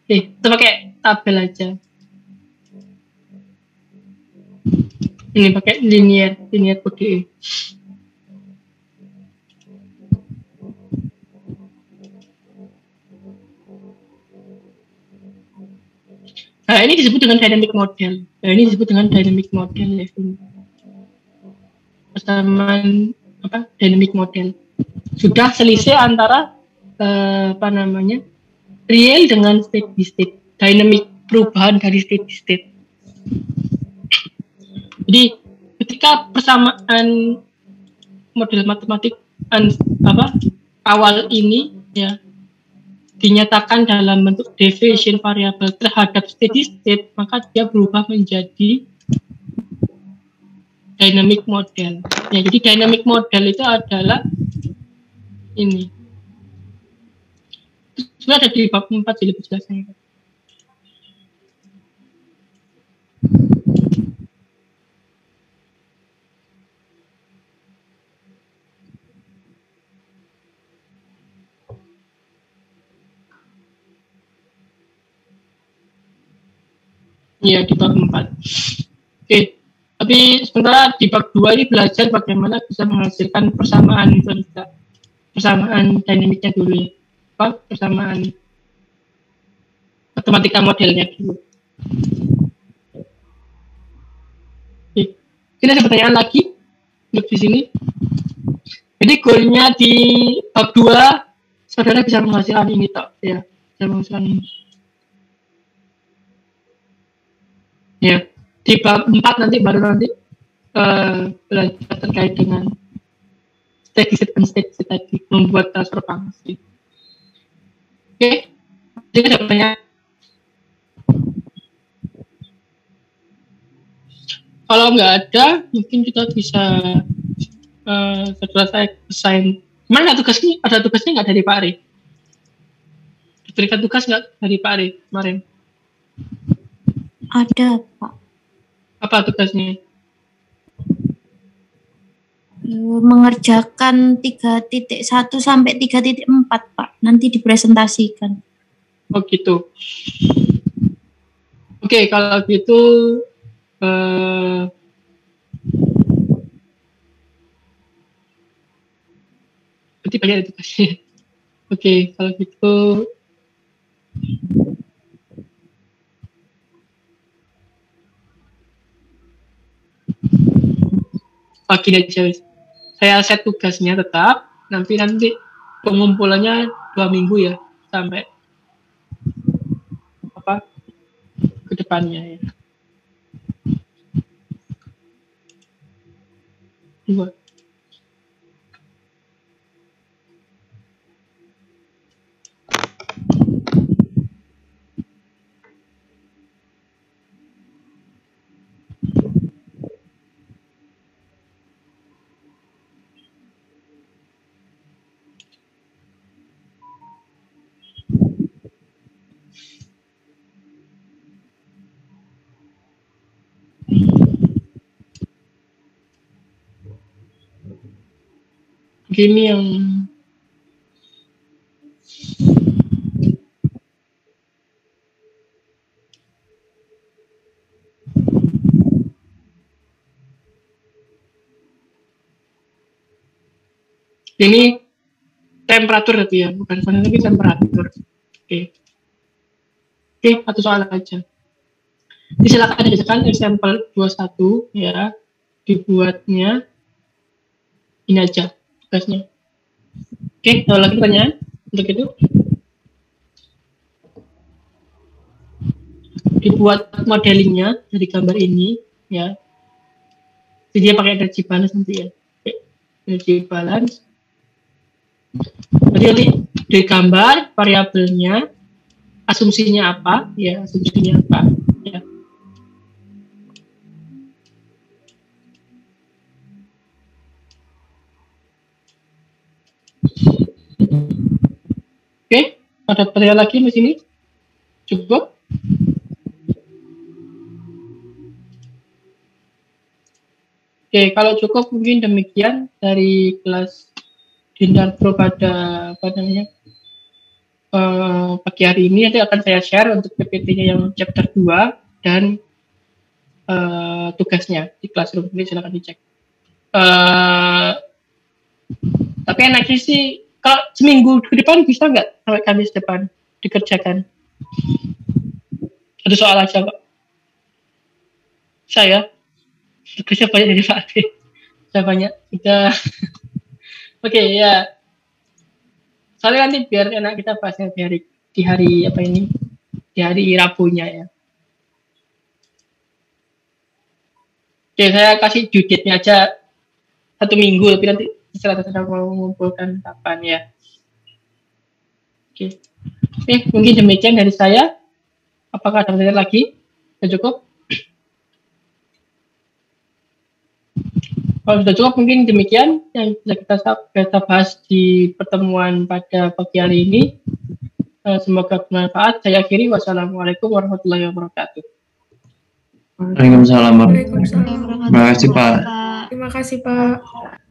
Oke, kita pakai tabel aja. Ini pakai linear kode. Nah, ini disebut dengan dynamic model. Ya. Persamaan apa? Dynamic model. Sudah selisih antara real dengan steady state. Dynamic, perubahan dari steady state. Jadi ketika persamaan model matematik awal ini ya dinyatakan dalam bentuk deviation variable terhadap steady state, maka dia berubah menjadi dynamic model. Ya, jadi dynamic model itu adalah ini. Sudah ada di bab 4 jadi lebih jelasnya. Iya, di bab 4. Oke, tapi sementara di bab 2 ini belajar bagaimana bisa menghasilkan persamaan itu juga. Persamaan dinamiknya dulu ya. Apa? Persamaan matematika modelnya dulu. Oke, ini ada pertanyaan lagi untuk di sini. Jadi goalnya di bab 2 saudara bisa menghasilkan ini toh ya, bisa menghasilkan ini. Ya, di bab 4 nanti baru belajar terkait dengan steady state and steady state tadi, membuat transfer fungsi. Oke, jadi ada pertanyaan. Kalau nggak ada, mungkin kita bisa setelah saya assign. Kemarin ada tugasnya nggak dari Pak Ari? Diberikan tugas nggak dari Pak Ari kemarin? Ada, Pak. Apa tugasnya? Mengerjakan 3.1 sampai 3.4 Pak. Nanti dipresentasikan. Oh gitu. Oke, kalau gitu berarti banyak tugasnya. Oke, kalau gitu pagi aja. Saya set tugasnya tetap, nanti pengumpulannya 2 minggu ya, sampai apa ke depannya ya. 2. Gini yang ini temperatur tapi ya, bukan font tapi temperatur. Oke. Oke, satu soal aja. Silakan dikerjakan example 21 ya. Dibuatnya ini aja tugasnya. Oke, ada lagi pertanyaan untuk itu? Dibuat modelingnya dari gambar ini ya. Jadi dia pakai energy balance nanti ya. Oke. Energy balance. Jadi nanti di gambar variabelnya, asumsinya apa? Ya, asumsinya apa? Ya. Oke, ada pertanyaan lagi di sini? Cukup? Oke, kalau cukup mungkin demikian dari kelas Dindar Pro pada pagi hari ini. Nanti akan saya share untuk PPT-nya yang chapter 2 dan tugasnya di Classroom. Ini silakan dicek. Tapi enaknya sih kalau seminggu ke depan bisa nggak sampai Kamis depan dikerjakan? Ada soal aja Pak. Saya tugasnya banyak dari Pak Ade. Saya banyak. Udah. Oke, ya. Soalnya nanti biar enak kita bahasnya di hari apa ini? Di hari Rabunya ya. Oke, saya kasih due date-nya aja 1 minggu, tapi nanti setelah mau mengumpulkan kapan ya. Oke. Oke, mungkin demikian dari saya. Apakah ada pertanyaan lagi? Sudah cukup? Kalau sudah cukup mungkin demikian yang bisa kita bahas di pertemuan pada pagi hari ini. Semoga bermanfaat. Saya akhiri. Wassalamualaikum warahmatullahi wabarakatuh. Waalaikumsalam. Waalaikumsalam. Terima kasih Pak. Terima kasih Pak.